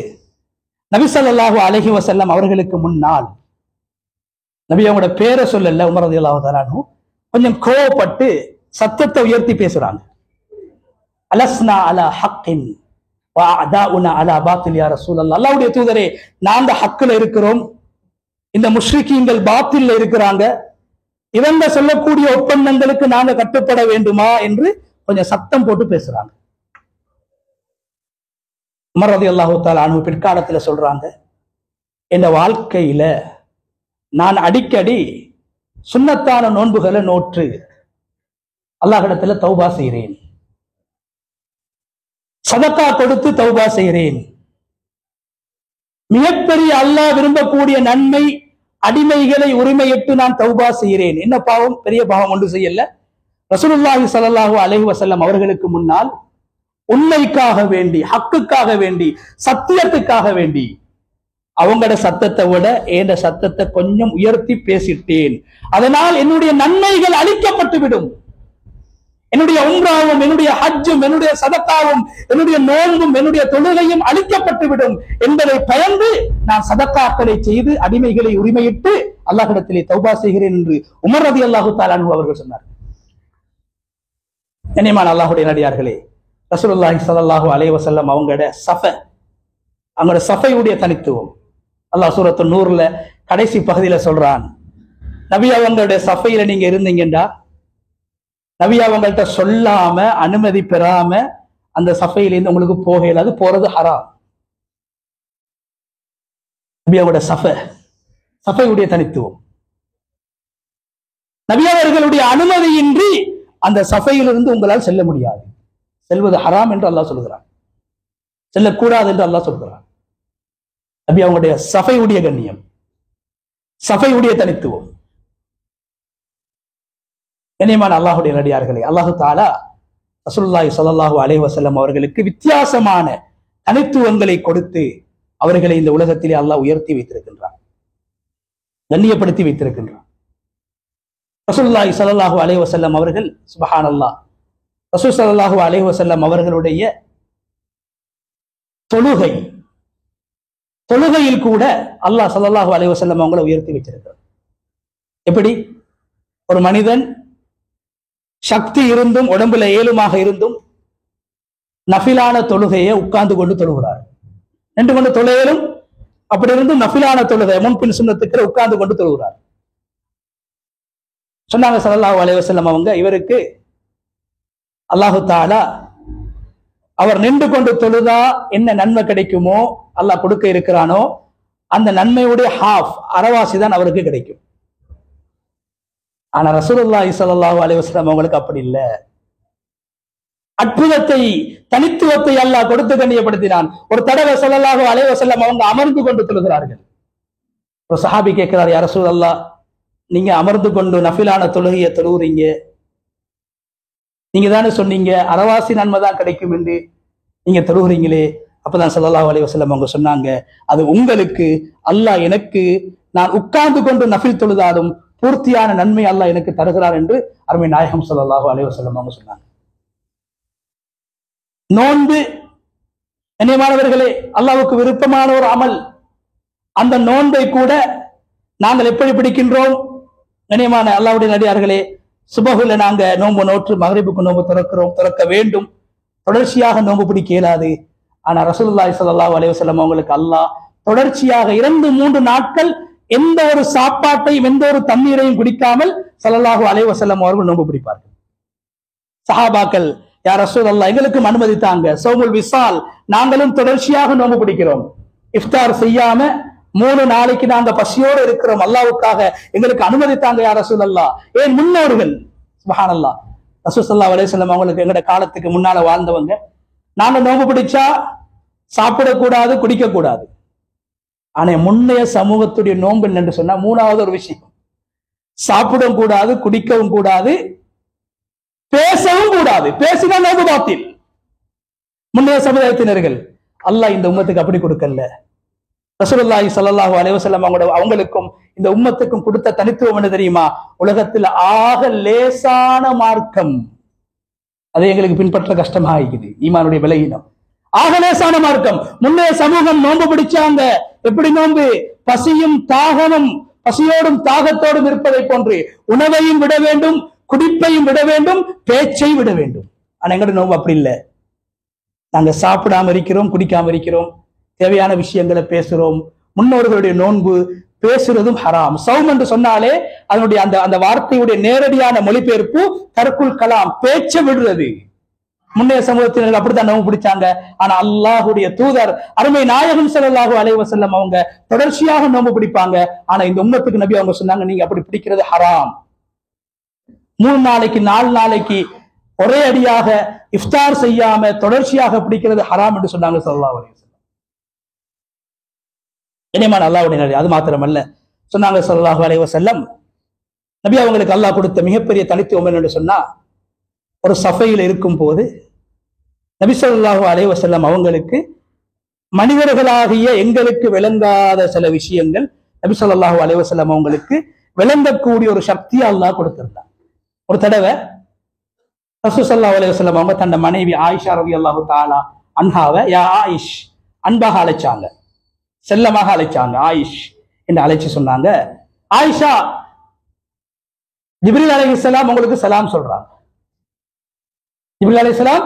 நபி ஸல்லல்லாஹு அலைஹி வஸல்லம் அவர்களுக்கு முன்னால், நபி அவங்களோட பேரை சொல்லல, உமர் ரலியல்லாஹு தஆலா அன்ஹு கொஞ்சம் கோபப்பட்டு சத்தத்தை உயர்த்தி பேசுறாங்க. அலஸ்னா அலா ஹக்கின் வ அஅதாஉனா அலா பாத்தில் யா ரசூலல்லாஹ். அல்லாஹ்வுடைய தூதரே, நாங்க ஹக்குல இருக்கிறோம், இந்த முஷ்ரிக்கீன்கள் பாத்தில்ல இருக்கிறாங்க, இவங்க சொல்லக்கூடிய ஒப்பந்தங்களுக்கு நாங்க கட்டுப்பட வேண்டுமா என்று கொஞ்சம் சத்தம் போட்டு பேசுறாங்க. உமர் ரலியல்லாஹு தஆலா அன்ஹு பிற்காலத்துல சொல்றாங்க, என் வாழ்க்கையில நான் அடிக்கடி சுன்னத்தான நோன்புகளை நோற்று அல்லாஹ்விடத்துல தௌபா செய்கிறேன், சதக்கா கொடுத்து தௌபா செய்கிறேன். மிகப்பெரிய அல்லாஹ் விரும்பக்கூடிய நன்மை அடிமைகளை உரிமையிட்டு நான் தௌபா செய்கிறேன். என்ன பாவம்? பெரிய பாவம் ஒன்று செய்யல. ரசூலுல்லாஹி ஸல்லல்லாஹு அலைஹி வஸல்லம் அவர்களுக்கு முன்னால் உண்மைக்காக வேண்டி, ஹக்குக்காக வேண்டி, சத்தியத்துக்காக வேண்டி அவங்களோட சத்தத்தை விட என் சத்தத்தை கொஞ்சம் உயர்த்தி பேசிட்டேன். அதனால் என்னுடைய நன்மைகள் அழிக்கப்பட்டு விடும். என்னுடைய உம்ராவும், என்னுடைய ஹஜ்ஜும், என்னுடைய சதக்காவும், என்னுடைய நோன்பும், என்னுடைய தொழுகையும் அழிக்கப்பட்டு விடும் என்பதை பயந்து நான் சதக்காக்களை செய்து அடிமைகளை உரிமையிட்டு அல்லாஹ்விடத்திலே தௌபா செய்கிறேன் என்று உமர் ரலியல்லாஹு தஆலா அன்ஹு அவர்கள் சொன்னார். கண்ணியமான அல்லாஹ்வுடைய நடிகார்களே, ரசூலுல்லாஹி ஸல்லல்லாஹு அலைஹி வஸல்லம் அவங்களோட சஃபையுடைய தனித்துவம் அல்லாஹ் சூரத்து நூர்ல கடைசி பகுதியில சொல்றான். நபி அவங்களுடைய சஃபையில நீங்க இருந்தீங்கடா, நபி அவங்கள்ட்ட சொல்லாம அனுமதி பெறாம அந்த சஃபையிலிருந்து உங்களுக்கு போக இயலாது, போறது ஹராம். நபி அவங்களோட சஃபையுடைய தனித்துவம். நபி அவர்களுடைய அனுமதியின்றி அந்த சஃபையிலிருந்து உங்களால் செல்ல முடியாது. செல்வது ஹராம் என்று அல்லாஹ் சொல்கிறான், செல்லக்கூடாது என்று அல்லாஹ் சொல்கிறான். நபி அவங்களுடைய சஃபையுடைய கண்ணியம், சஃபையுடைய தனித்துவம். கண்ணியமான அல்லாஹுடைய நடிகார்களே, அல்லாஹு தஆலா ரசூலுல்லாஹி ஸல்லல்லாஹு அலைஹி வஸல்லம் அவர்களுக்கு வித்தியாசமான தனித்துவங்களை கொடுத்து அவர்களை இந்த உலகத்திலே அல்லாஹ் உயர்த்தி வைத்திருக்கின்றான், கண்ணியப்படுத்தி வைத்திருக்கின்றான். ரசூலுல்லாஹி ஸல்லல்லாஹு அலைஹி வஸல்லம் அவர்கள் சுப்ஹானல்லாஹ், ரசூல் ஸல்லல்லாஹு அலைஹி வஸல்லம் அவர்களுடைய தொழுகையில் கூட அல்லாஹ் ஸல்லல்லாஹு அலைஹி வஸல்லம் அவங்களை உயர்த்தி வச்சிருக்கிறார். எப்படி ஒரு மனிதன் சக்தி இருந்தும் உடம்புல ஏழுமாக இருந்தும் நஃபிலான தொழுகையை உட்கார்ந்து கொண்டு தொழுகிறார், நின்று கொண்டு தொழுகையிலும் அப்படி இருந்தும் நஃபிலான தொழுகை முன்பின் சுன்னத்துக்கு உட்கார்ந்து கொண்டு தொழுகிறார். சொன்னாங்க ஸல்லல்லாஹு அலைஹி வஸல்லம் அவங்க, இவருக்கு அல்லாஹு தஆலா அவர் நின்று கொண்டு தொழுதா என்ன நன்மை கிடைக்குமோ அல்லாஹ் கொடுக்க இருக்கிறானோ அந்த நன்மையுடைய அரைவாசி தான் அவருக்கு கிடைக்கும். ஆனா ரசூலுல்லாஹி ஸல்லல்லாஹு அலைஹி வஸல்லம் அவங்களுக்கு அப்படி இல்லை. அற்புதத்தை, தனித்துவத்தை அல்லாஹ் கொடுத்து கண்ணியப்படுத்தினான். ஒரு தடவை ஸல்லல்லாஹு அலைஹி வஸல்லம் அவங்க அமர்ந்து கொண்டு தொழுகிறார்கள். ஒரு சஹாபி கேட்கிறார், யா ரசூலல்லாஹ், நீங்க அமர்ந்து கொண்டு நஃபிலான தொழுகையை தொழுகிறீங்க, நீங்க தானே சொன்னீங்க அரைவாசி நன்மை தான் கிடைக்கும் என்று, நீங்க தொழுகிறீங்களே. அப்பதான் ஸல்லல்லாஹு அலைஹி வஸல்லம் அவங்க சொன்னாங்க, அது உங்களுக்கு, அல்லாஹ் எனக்கு, நான் உட்கார்ந்து கொண்டு நஃபில் தொழுதாலும் பூர்த்தியான நன்மை அல்லாஹ் எனக்கு தருகிறார் என்று அருமை நாயகம் ஸல்லல்லாஹு அலைஹி வஸல்லம் அவங்க சொன்னாங்க. நோன்பு கண்ணியமானவர்களே அல்லாஹ்வுக்கு விருப்பமான ஒரு அமல். அந்த நோன்பை கூட நாங்கள் எப்படி பிடிக்கின்றோம்? கண்ணியமான அல்லாஹ்வுடைய நடிகார்களே, சுபஹுல நாங்க நோன்பு நோற்று மக்ரிபுக்கு நோன்பு திறக்க வேண்டும், தொடர்ச்சியாக நோன்பு பிடிக்க இயலாது. ஆனா ரசூலுல்லாஹி ஸல்லல்லாஹு அலைஹி வஸல்லம் அவங்களுக்கு அல்லாஹ் தொடர்ச்சியாக 2-3 நாட்கள் எந்த ஒரு சாப்பாட்டையும் எந்த ஒரு தண்ணீரையும் குடிக்காமல் ஸல்லல்லாஹு அலைஹி வஸல்லம் அவர்கள் நோன்பு பிடிப்பார்கள். சஹாபாக்கள், யா ரசூலல்லாஹ், எங்களுக்கும் அனுமதித்தாங்க, சௌமுல் விசால், நாங்களும் தொடர்ச்சியாக நோன்பு பிடிக்கிறோம், இஃப்தார் செய்யாம 3 நாளைக்கு நாங்க பசியோடு இருக்கிறோம், அல்லாஹ்வுக்காக எங்களுக்கு அனுமதித்தாங்க யா ரசூலல்லாஹ். ஏன் முன்னோர்கள், சுப்ஹானல்லாஹ், ரசூல் ஸல்லல்லாஹு அலைஹி வஸல்லம் அவங்களுக்கு எங்கட காலத்துக்கு முன்னால வாழ்ந்தவங்க, நாங்க நோன்பு பிடிச்சா சாப்பிடக்கூடாது, குடிக்க கூடாது. ஆனா முன்னைய சமூகத்துடைய நோன்பு என்று சொன்னா 3வது ஒரு விஷயம், சாப்பிடவும் கூடாது, குடிக்கவும் கூடாது, பேசவும் கூடாது. பேசினா நோன்பு பாத்தில். முன்னைய சமுதாயத்தினர்கள். அல்லாஹ் இந்த உம்மத்துக்கு அப்படி கொடுக்கல. ரசூலுல்லாஹி ஸல்லல்லாஹு அலைஹி வஸல்லம் அவங்களுக்கும் இந்த உம்மத்துக்கும் கொடுத்த தனித்துவம் என்ன தெரியுமா? உலகத்தில் ஆக லேசான மார்க்கம். அதை எங்களுக்கு பின்பற்ற கஷ்டமாக இருக்குது, ஈமானுடைய விலகினம். ஆக லேசான மார்க்கம். முன்னைய சமூகம் நோன்பு பிடிச்சாங்க. எப்படி நோன்பு? பசியும் தாகமும், பசியோடும் தாகத்தோடும் இருப்பதை போன்று உணவையும் விட வேண்டும், குடிப்பையும் விட வேண்டும், பேச்சை விட வேண்டும். ஆனா எங்களுடைய நோன்பு அப்படி இல்லை. நாங்க சாப்பிடாம இருக்கிறோம், குடிக்காம இருக்கிறோம், தேவையான விஷயங்களை பேசுறோம். முன்னோர்களுடைய நோன்பு பேசுறதும் ஹராம். சௌம் என்று சொன்னாலே அதனுடைய அந்த வார்த்தையுடைய நேரடியான மொழிபெயர்ப்பு தர்க்குல் கலாம், பேச்ச விடுறது. முன்னைய சமூகத்தினர்கள் அப்படித்தான் நோன்பு பிடிச்சாங்க. ஆனா அல்லாஹுடைய தூதர் அருமை நாயகம் ஸல்லல்லாஹு அலைஹி வஸல்லம் அவங்க தொடர்ச்சியாக நோன்பு பிடிப்பாங்க. ஆனா இந்த உம்மத்துக்கு நபி அவங்க சொன்னாங்க, நீங்க அப்படி பிடிக்கிறது ஹராம். 3 நாளைக்கு 4 நாளைக்கு ஒரே அடியாக இஃப்தார் செய்யாம தொடர்ச்சியாக பிடிக்கிறது ஹராம் என்று சொன்னாங்க ஸல்லல்லாஹு அலைஹி வஸல்லம். இனிமான அல்லாஹ்வுடைய நபி. அது மாத்திரமல்ல, சொன்னாங்க ஸல்லல்லாஹு அலைஹி வஸல்லம், நபி அவங்களுக்கு அல்லாஹ் கொடுத்த மிகப்பெரிய தனித்துவம் என்று சொன்னா, ஒரு சஃபையில் இருக்கும் போது நபி ஸல்லல்லாஹு அலைஹி வஸல்லம் அவங்களுக்கு மனிதர்களாகிய எங்களுக்கு விளங்காத சில விஷயங்கள் நபி ஸல்லல்லாஹு அலைஹி வஸல்லம் அவங்களுக்கு விளங்கக்கூடிய ஒரு சக்தியை அல்லாஹ் கொடுத்திருந்தார். ஒரு தடவை ரசூல் ஸல்லல்லாஹு அலைஹி வஸல்லம் அவங்க தன்னை மனைவி ஆயிஷா ரலியல்லாஹு தஆலா அன்ஹாவை யா ஆயிஷ் அன்பாக அழைச்சாங்க, செல்லமாக அழைச்சாங்க. ஆயிஷ் என்று அழைச்சு சொன்னாங்க, ஆயிஷா ஜிப்ரீல் அலைஹிஸ்ஸலாம் உங்களுக்கு சலாம் சொல்றாங்க. ஜிப்ரீல் அலைஹிஸ்ஸலாம்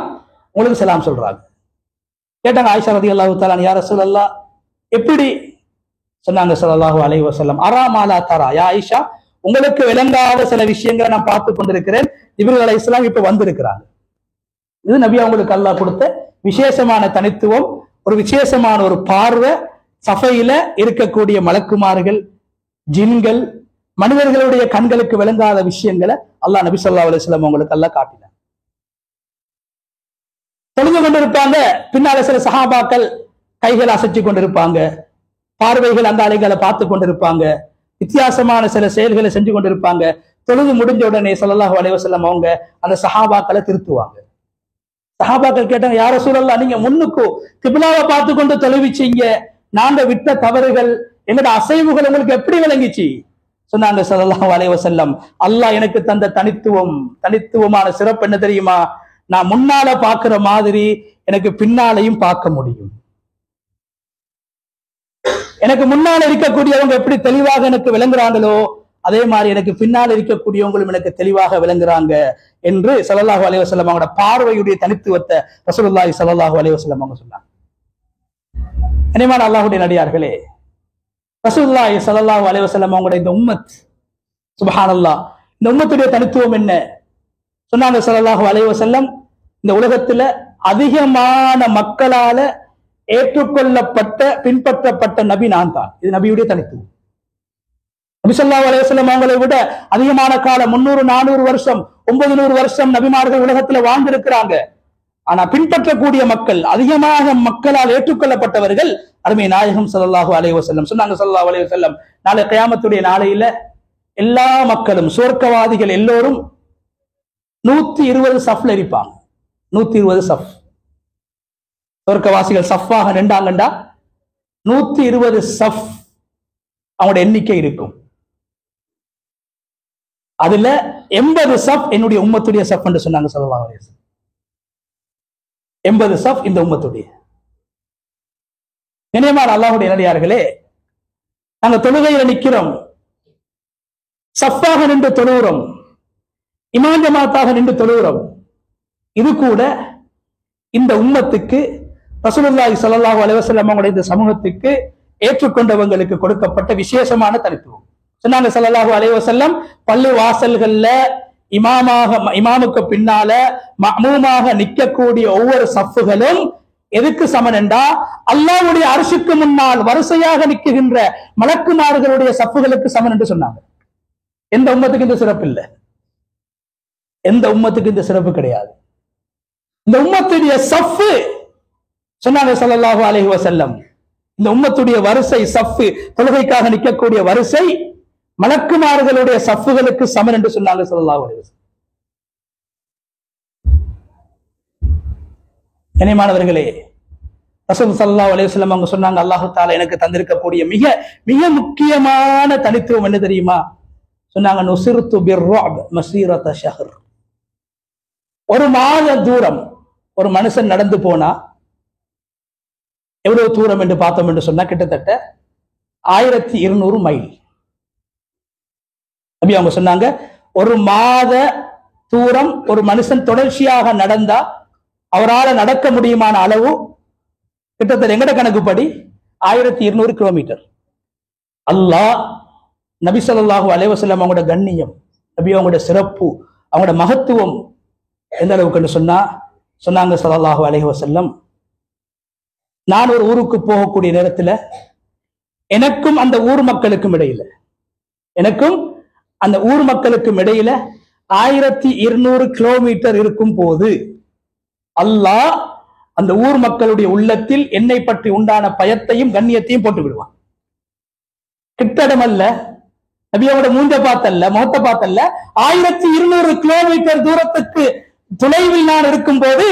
உங்களுக்கு சலாம் சொல்றாங்க. கேட்டாங்க ஆயிஷா ரலியல்லாஹு தஆலா, யா ரசூலல்லாஹ் எப்படி? சொன்னாங்க ஸல்லல்லாஹு அலைஹி வஸல்லம், அரா மாலா தரா, யா ஆயிஷா உங்களுக்கு விளங்காத சில விஷயங்களை நான் பார்த்து கொண்டிருக்கிறேன். ஜிப்ரீல் அலைஹிஸ்ஸலாம் இப்ப வந்திருக்கிறாங்க. இது நபி அவங்களுக்கு அல்லாஹ் கொடுத்த விசேஷமான தனித்துவம், ஒரு விசேஷமான ஒரு பார்வை. சஃபையில இருக்கக்கூடிய மலக்குமார்கள், ஜின்கள், மனிதர்களுடைய கண்களுக்கு விளங்காத விஷயங்களை அல்லாஹ் நபி ஸல்லல்லாஹு அலைஹி வஸல்லம் அவங்களுக்கு அல்லாஹ் காட்டினார். தொழுது கொண்டிருப்பாங்க, பின்னால சில சஹாபாக்கள் கைகளை அசைச்சு கொண்டிருப்பாங்க, பார்வைகள் அந்த அலைகளை பார்த்து கொண்டிருப்பாங்க, வித்தியாசமான சில செயல்களை செஞ்சு கொண்டிருப்பாங்க. தொழுது முடிஞ்ச உடனே ஸல்லல்லாஹு அலைஹி வஸல்லம் அவங்க அந்த சஹாபாக்களை திருத்துவாங்க. சஹாபாக்கள் கேட்டாங்க, யா ரசூலல்லாஹ் நீங்க முன்னுக்கு கிப்லாவை பார்த்து கொண்டு தொழுவிச்சீங்க, நாங்க விட்ட தவறுகள் எங்களோட அசைவுகள் உங்களுக்கு எப்படி விளங்கிச்சு? சொன்னாங்க ஸல்லல்லாஹு அலைஹி வஸல்லம், அல்லாஹ் எனக்கு தந்த தனித்துவமான சிறப்பு என்ன தெரியுமா? நான் முன்னால பார்க்கிற மாதிரி எனக்கு பின்னாலையும் பார்க்க முடியும். எனக்கு முன்னால இருக்கக்கூடியவங்க எப்படி தெளிவாக எனக்கு விளங்குறாங்களோ அதே மாதிரி எனக்கு பின்னால் இருக்கக்கூடியவங்களும் எனக்கு தெளிவாக விளங்குறாங்க என்று ஸல்லல்லாஹு அலைஹி வஸல்லம் அவங்களோட பார்வையுடைய தனித்துவத்தை ரசூலுல்லாஹி ஸல்லல்லாஹு அலைஹி வஸல்லம் அவங்க சொன்னாங்க. கனிமான அல்லாஹ்வுடைய நடிகார்களே, ரசூலுல்லாஹி ஸல்லல்லாஹு அலைஹி வஸல்லம் அவங்களுடைய இந்த உம்மத், சுப்ஹானல்லாஹ், இந்த உம்மத்துடைய தனித்துவம் என்ன சொன்னாங்க ஸல்லல்லாஹு அலைஹி வஸல்லம்? இந்த உலகத்துல அதிகமான மக்களால ஏற்றுக்கொள்ளப்பட்ட பின்பற்றப்பட்ட நபி நான் தான். இது நபியுடைய தனித்துவம். நபி ஸல்லல்லாஹு அலைஹி வஸல்லம் அவங்களை விட அதிகமான காலம் 300 400 வருஷம் 900 வருஷம் நபிமார்கள் உலகத்துல வாழ்ந்திருக்கிறாங்க. ஆனா பின்பற்றக்கூடிய மக்கள், அதிகமாக மக்களால் ஏற்றுக்கொள்ளப்பட்டவர்கள் அருமை நாயகம் ஸல்லல்லாஹு அலைஹி வஸல்லம். சொன்னாங்க ஸல்லல்லாஹு அலைஹி வஸல்லம், நாளை கியாமத்துடைய நாளையில எல்லா மக்களும், சுவர்க்கவாதிகள் எல்லோரும் 120 சஃப்ல இருப்பாங்க. 120 சஃப். சொர்க்கவாசிகள் சஃப்பாக நின்றாங்கண்டா 120 சஃப் அவங்களோட எண்ணிக்கை இருக்கும். அதுல 80 சஃப் என்னுடைய உம்மத்துடைய சஃப் என்று சொன்னாங்க ஸல்லல்லாஹு அலைஹி வஸல்லம். 80 சஃப் இந்த உம்மத்துடைய. கண்ணியமான அல்லாஹ்வுடைய நல்லடியார்களே, நாங்க தொழுகையில நிக்கிறோம், சஃப்பாக நின்று தொழுகிறோம், இமாம் ஜமாத்தாக நின்று தொழுகிறோம். இது கூட இந்த உம்மத்துக்கு, ரசூலுல்லாஹி ஸல்லல்லாஹு அலைஹி வஸல்லம் அவங்களுடைய இந்த சமூகத்துக்கு ஏற்றுக்கொண்டவங்களுக்கு கொடுக்கப்பட்ட விசேஷமான தனித்துவம். சொன்னாங்க ஸல்லல்லாஹு அலைஹி வஸல்லம், பள்ளி வாசல்கள்ல இமாமுக்கு பின்னால மஅமூமாக நிற்கக்கூடிய ஒவ்வொரு சஃப்புகளும் எதுக்கு சமன் என்றா, அல்லாஹ்வுடைய அர்ஷுக்கு முன்னால் வரிசையாக நிற்கின்ற மலக்குமார்களுடைய சஃப்புகளுக்கு சமன் என்று சொன்னாங்க. எந்த உம்மத்துக்கு இந்த சிறப்பு இல்லை, எந்த உம்மத்துக்கு இந்த சிறப்பு கிடையாது. இந்த உம்மத்துடைய சஃப்பு சொன்னாங்க ஸல்லல்லாஹு அலைஹி வஸல்லம், இந்த உம்மத்துடைய வரிசை சஃப்பு, தொழுகைக்காக நிற்கக்கூடிய வரிசை மலக்குமார்களுடைய சஃப்புகளுக்கு சமன் என்று சொன்னாங்க ஸல்லல்லாஹு அலைஹி வஸல்லம். கண்ணியமானவர்களே, ரசூல் ஸல்லல்லாஹு அலைஹி வஸல்லம் அவங்க சொன்னாங்க, அல்லாஹ் தஆலா எனக்கு தந்திருக்கக்கூடிய மிக மிக முக்கியமான தனித்துவம் என்ன தெரியுமா? சொன்னாங்க, நுஸிர்து பிர்ருஅப் மஸீரத ஷஹர். ஒரு மாத தூரம் ஒரு மனுஷன் நடந்து போனா எவ்வளவு தூரம் என்று பார்த்தோம் என்று சொன்னா கிட்டத்தட்ட 1200 மைல். நபி அவங்க சொன்னாங்க, ஒரு மாத தூரம் ஒரு மனுஷன் தொடர்ச்சியாக நடந்தா அவரால் நடக்க முடியுமான அளவு கிட்டத்தட்ட எங்கட கணக்குப்படி 1200 கிலோமீட்டர். அல்லாஹ் நபி ஸல்லல்லாஹு அலைஹி வஸல்லம் அவங்களோட கண்ணியம், நபி அவங்களோட சிறப்பு, அவங்களோட மகத்துவம் எந்த அளவுக்கு சொன்னாங்க ஸல்லல்லாஹு அலைஹி வஸல்லம், நான் ஒரு ஊருக்கு போகக்கூடிய நேரத்துல எனக்கும் அந்த ஊர் மக்களுக்கும் இடையில 1200 கிலோமீட்டர் இருக்கும் போது அல்லாஹ் அந்த ஊர் மக்களுடைய உள்ளத்தில் என்னை பற்றி உண்டான பயத்தையும் கண்ணியத்தையும் போட்டு விடுவான். கிட்டடமல்ல, நபியோட மூஞ்ச பார்த்தல்ல, முகத்தை பார்த்தல்ல, 1200 கிலோமீட்டர் தூரத்துக்கு தொலைவில் நான் இருக்கும் போது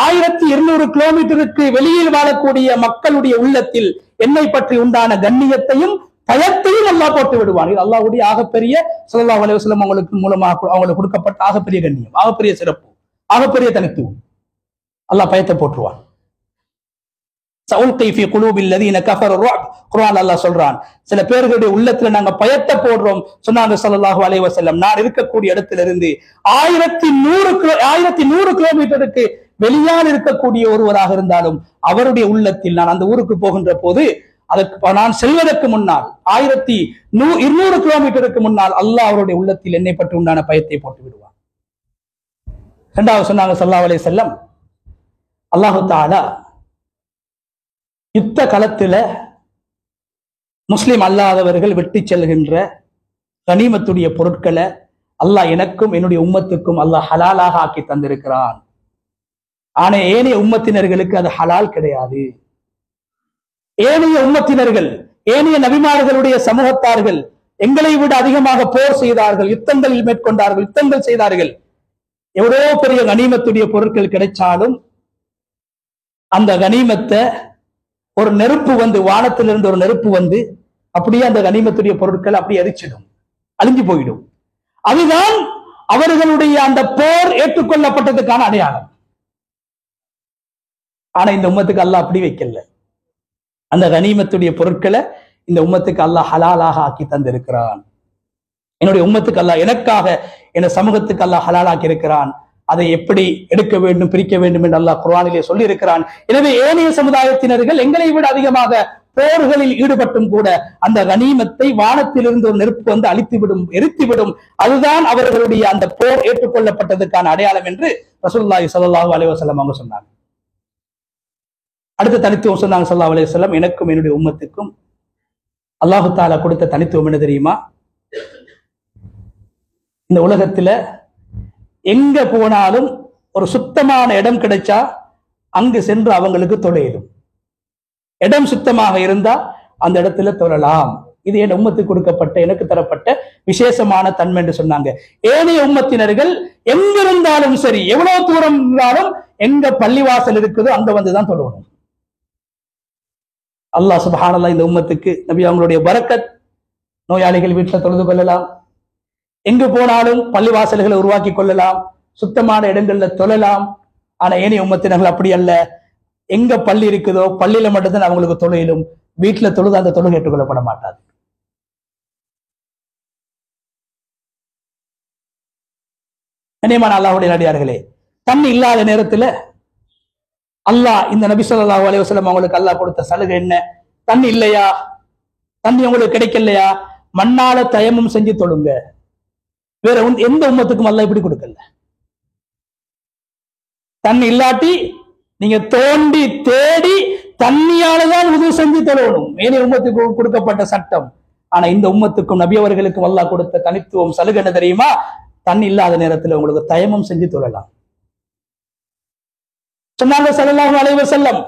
1200 கிலோமீட்டருக்கு வெளியில் வாழக்கூடிய மக்களுடைய உள்ளத்தில் என்னை பற்றி உண்டான கண்ணியத்தையும் பயத்தையும் அல்லாஹ் போட்டு விடுவான். இது அல்லாஹ்வுடைய ஆகப்பெரிய, ஸல்லல்லாஹு அலைஹி வஸல்லம் அவங்களுக்கு மூலமாக அவங்களுக்கு கொடுக்கப்பட்ட ஆகப்பெரிய கண்ணியம், ஆகப்பெரிய சிறப்பு, ஆகப்பெரிய தனித்துவம். அல்லாஹ் பயத்தை போட்டுருவான். சவுல்கை ஃபீ குலூபில் லதீன கஃபரு ருஅப். குர்ஆன் அல்லாஹ் சொல்றான், சில பேர்களுடைய உள்ளத்துல நாங்க பயத்தை போடுறோம் சொன்னாங்க ஸல்லல்லாஹு அலைஹி வஸல்லம். நான் இருக்கக்கூடிய இடத்திலிருந்து 1100 கிலோமீட்டருக்கு வெளியால் இருக்கக்கூடிய ஒருவராக இருந்தாலும் அவருடைய உள்ளத்தில் நான் அந்த ஊருக்கு போகின்ற போது அதற்கு நான் செல்வதற்கு முன்னால் 1200 கிலோமீட்டருக்கு முன்னால் அல்லாஹ் அவருடைய உள்ளத்தில் என்னை பற்றி உண்டான பயத்தை போட்டு விடுவான். இரண்டாவது சொன்னாங்க ஸல்லல்லாஹு அலைஹி வஸல்லம், அல்லாஹு தஆலா யுத்த களத்துல முஸ்லிம் அல்லாதவர்கள் வெட்டி செல்கின்ற கனிமத்துடைய பொருட்களை அல்லாஹ் எனக்கும் என்னுடைய உம்மத்துக்கும் அல்லாஹ் ஹலாலாக ஆக்கி தந்திருக்கிறான். ஆனா ஏனைய உம்மத்தினர்களுக்கு அது ஹலால் கிடையாது. ஏனைய உம்மத்தினர்கள், ஏனைய நபிமார்களுடைய சமூகத்தார்கள் எங்களை விட அதிகமாக போர் செய்தார்கள், யுத்தங்களில் மேற்கொண்டார்கள், யுத்தங்கள் செய்தார்கள். எவ்வளோ பெரிய கனிமத்துடைய பொருட்கள் கிடைச்சாலும் அந்த கனிமத்தை ஒரு நெருப்பு வந்து, வானத்திலிருந்து ஒரு நெருப்பு வந்து அப்படியே அந்த கனிமத்துடைய பொருட்கள் அப்படியே எரிச்சிடும், அழிஞ்சு போயிடும். அதுதான் அவர்களுடைய அந்த போர் ஏற்றுக்கொள்ளப்பட்டதுக்கான அடையாளம். ஆனா இந்த உம்மத்துக்கு அல்லாஹ் அப்படி வைக்கல. அந்த கனிமத்துடைய பொருட்களை இந்த உம்மத்துக்கு அல்லாஹ் ஹலாலாக ஆக்கி தந்திருக்கிறான். என்னுடைய உம்மத்துக்கு அல்லாஹ், எனக்காக என் சமூகத்துக்கு அல்லாஹ் ஹலாலாக்கி இருக்கிறான். அதை எப்படி எடுக்க வேண்டும், பிரிக்க வேண்டும் என்று அல்லாஹ் குர்ஆனிலே சொல்லி இருக்கிறான். எனவே ஏனைய சமுதாயத்தினர்கள் எங்களை விட அதிகமாக போர்களில் ஈடுபட்டும் கூட அந்த கனிமத்தை வானத்திலிருந்து ஒரு நெருப்பு வந்து அழித்துவிடும், எரித்துவிடும். அதுதான் அவர்களுடைய அந்த போர் ஏற்றுக்கொள்ளப்பட்டதுக்கான அடையாளம் என்று ரசூலுல்லாஹி ஸல்லல்லாஹு அலைஹி வஸல்லம் அவங்க சொன்னாங்க. அடுத்த தனித்துவம் சொன்னாங்க ஸல்லல்லாஹு அலைஹி வஸல்லம், எனக்கும் என்னுடைய உம்மத்துக்கும் அல்லாஹு தஆலா கொடுத்த தனித்துவம் என்ன தெரியுமா? இந்த உலகத்துல எங்க போனாலும் ஒரு சுத்தமான இடம் கிடைச்சா அங்கு சென்று அவங்களுக்கு தொழையிடும். இடம் சுத்தமாக இருந்தா அந்த இடத்துல தொழலாம். இது என் உம்மத்துக்கு கொடுக்கப்பட்ட, எனக்கு தரப்பட்ட விசேஷமான தன்மை என்று சொன்னாங்க. ஏனைய உம்மத்தினர்கள் எங்கிருந்தாலும் சரி, எவ்வளவு தூரம் இருந்தாலும் எங்க பள்ளிவாசல் இருக்குதோ அங்க வந்துதான் தொழணும். அல்லாஹ் சுப்ஹானல்லாஹ் இந்த உம்மத்துக்கு நபி அவங்களுடைய பரக்கத், நோயாளிகள் வீட்டில் தொழுது கொள்ளலாம், எங்கு போனாலும் பள்ளிவாசல்களை உருவாக்கி கொள்ளலாம், சுத்தமான இடங்கள்ல தொழலாம். ஆனா ஏனைய உம்மத்தினர்கள் அப்படி அல்ல. எங்க பள்ளி இருக்குதோ பள்ளியில மட்டும்தான் அவங்களுக்கு தொழிலும், வீட்டுல தொழுது அந்த தொழுகை ஏற்றுக்கொள்ளப்பட மாட்டாது. கண்ணியமான அல்லாஹ்வுடைய நடிகார்களே, தண்ணி இல்லாத நேரத்துல அல்லாஹ் இந்த நபி ஸல்லல்லாஹு அலைஹி வஸல்லம் அவங்களுக்கு அல்லாஹ் கொடுத்த சலுகை என்ன? தண்ணி இல்லையா, தண்ணி உங்களுக்கு கிடைக்கலையா, மண்ணால தயமும் செஞ்சு தொழுங்க. வேற எந்த உம்மத்துக்கும் அல்லாஹ் இப்படி கொடுக்கல. தண்ணி இல்லாட்டி நீங்க தோண்டி தேடி தண்ணியாலதான் உது செஞ்சு தொழணும். ஏனைய உம்மத்துக்கு கொடுக்கப்பட்ட சட்டம். ஆனா இந்த உம்மத்துக்கும் நபி அவர்களுக்கும் அல்லாஹ் கொடுத்த தனித்துவம் சலுகை என்ன தெரியுமா? தண்ணி இல்லாத நேரத்தில் உங்களுக்கு தயமும் செஞ்சு தொழலாம். சொன்னாங்க ஸல்லல்லாஹு அலைஹி வஸல்லம்,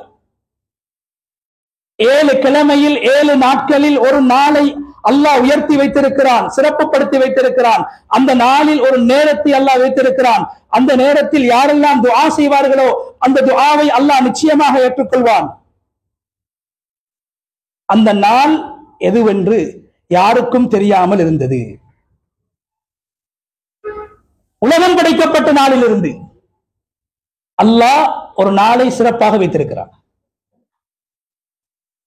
7 கிழமையில் 7 நாட்களில் ஒரு நாளை அல்லாஹ் உயர்த்தி வைத்திருக்கிறான், சிறப்புப்படுத்தி வைத்திருக்கிறான். அந்த நாளில் ஒரு நேரத்தை அல்லாஹ் வைத்திருக்கிறான். அந்த நேரத்தில் யாரெல்லாம் துஆ செய்வார்களோ அந்த துஆவை அல்லாஹ் நிச்சயமாக ஏற்றுக்கொள்வான். அந்த நாள் எதுவென்று யாருக்கும் தெரியாமல் இருந்தது. உலகம் படைக்கப்பட்ட நாளிலிருந்து அல்லாஹ் ஒரு நாளை சிறப்பாக வைத்திருக்கிறான்.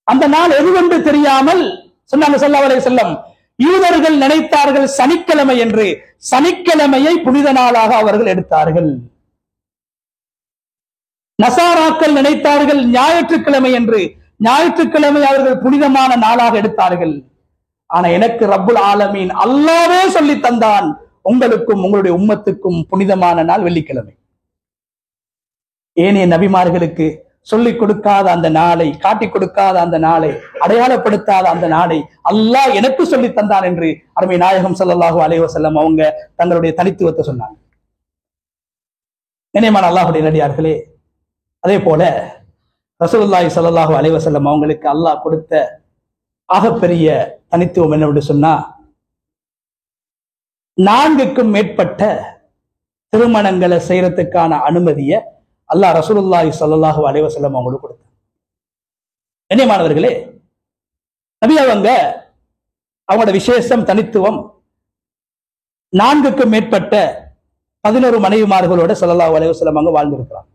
அந்த நாள் எதுவென்று தெரியாமல் சொன்னாங்க ஸல்லல்லாஹு அலைஹி வஸல்லம், யூதர்கள் நினைத்தார்கள் சனிக்கிழமை என்று. சனிக்கிழமையை புனித நாளாக அவர்கள் எடுத்தார்கள். நசாராக்கள் நினைத்தார்கள் ஞாயிற்றுக்கிழமை என்று. ஞாயிற்றுக்கிழமை அவர்கள் புனிதமான நாளாக எடுத்தார்கள். ஆனா எனக்கு ரப்புல் ஆலமீன் அல்லாஹ்வே சொல்லி தந்தான், உங்களுக்கும் உங்களுடைய உம்மத்துக்கும் புனிதமான நாள் வெள்ளிக்கிழமை. ஏனைய நபிமார்களுக்கு சொல்லிக் கொடுக்காத அந்த நாளை, காட்டிக் கொடுக்காத அந்த நாளை, அடையாளப்படுத்தாத அந்த நாளை அல்லாஹ் எனக்கு சொல்லி தந்தான் என்று அருமை நாயகம் ஸல்லல்லாஹு அலைஹி வஸல்லம் அவங்க தங்களுடைய தனித்துவத்தை சொன்னாங்க. கண்ணியமான அல்லாஹ்வுடைய நடிகார்களே, அதே போல ரசூலுல்லாஹி ஸல்லல்லாஹு அலைஹி வஸல்லம் அவங்களுக்கு அல்லாஹ் கொடுத்த ஆகப்பெரிய தனித்துவம் என்னவென்று சொன்னா, 4க்கும் மேற்பட்ட திருமணங்களை செய்யறதுக்கான அனுமதியை அல்லாஹ் ரசூலுல்லாஹி ஸல்லல்லாஹு அலைஹி வஸல்லம் அவங்களுக்கு கொடுத்தார். கண்ணியமானவர்களே, நபி அவங்களோட விசேஷம், தனித்துவம், 4க்கும் மேற்பட்ட 11 மனைவிமார்களோட ஸல்லல்லாஹு அலைஹி வஸல்லம் அவங்க வாழ்ந்திருக்கிறார்.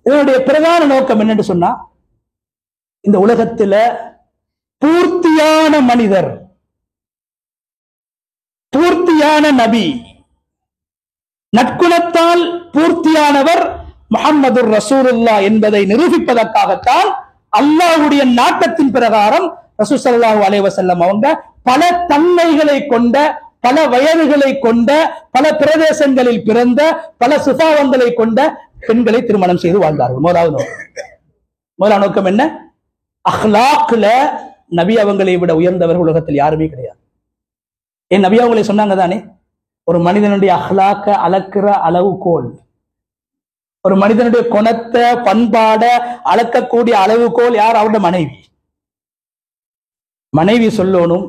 இதனுடைய பிரதான நோக்கம் என்னன்னு சொன்னா, இந்த உலகத்துல பூர்த்தியான மனிதர், பூர்த்தியான நபி, நற்குணத்தால் பூர்த்தியானவர் முஹம்மது ரசூலுல்லாஹ் என்பதை நிரூபிப்பதற்காகத்தான் அல்லாஹ்வுடைய நாட்டத்தின் பிரகாரம் ரசூல் ஸல்லல்லாஹு அலைஹி வஸல்லம் அவங்க பல தன்மைகளை கொண்ட, பல வயதுகளை கொண்ட, பல பிரதேசங்களில் பிறந்த, பல சுபாவங்களை கொண்ட பெண்களை திருமணம் செய்து வாழ்ந்தார்கள். முதலாவது நோக்கம் என்ன? அஹ்லாக்ல நபி அவங்களை விட உயர்ந்தவர்கள் உலகத்தில் யாருமே கிடையாது. ஏன் நபி அவங்களை சொன்னாங்க தானே, ஒரு மனிதனுடைய அஹ்லாக்க அளக்கிற அளவுகோல், ஒரு மனிதனுடைய குணத்தை பண்பாட அளக்கக்கூடிய அளவுகோல் யார்? அவருடைய மனைவி. மனைவி சொல்லணும்.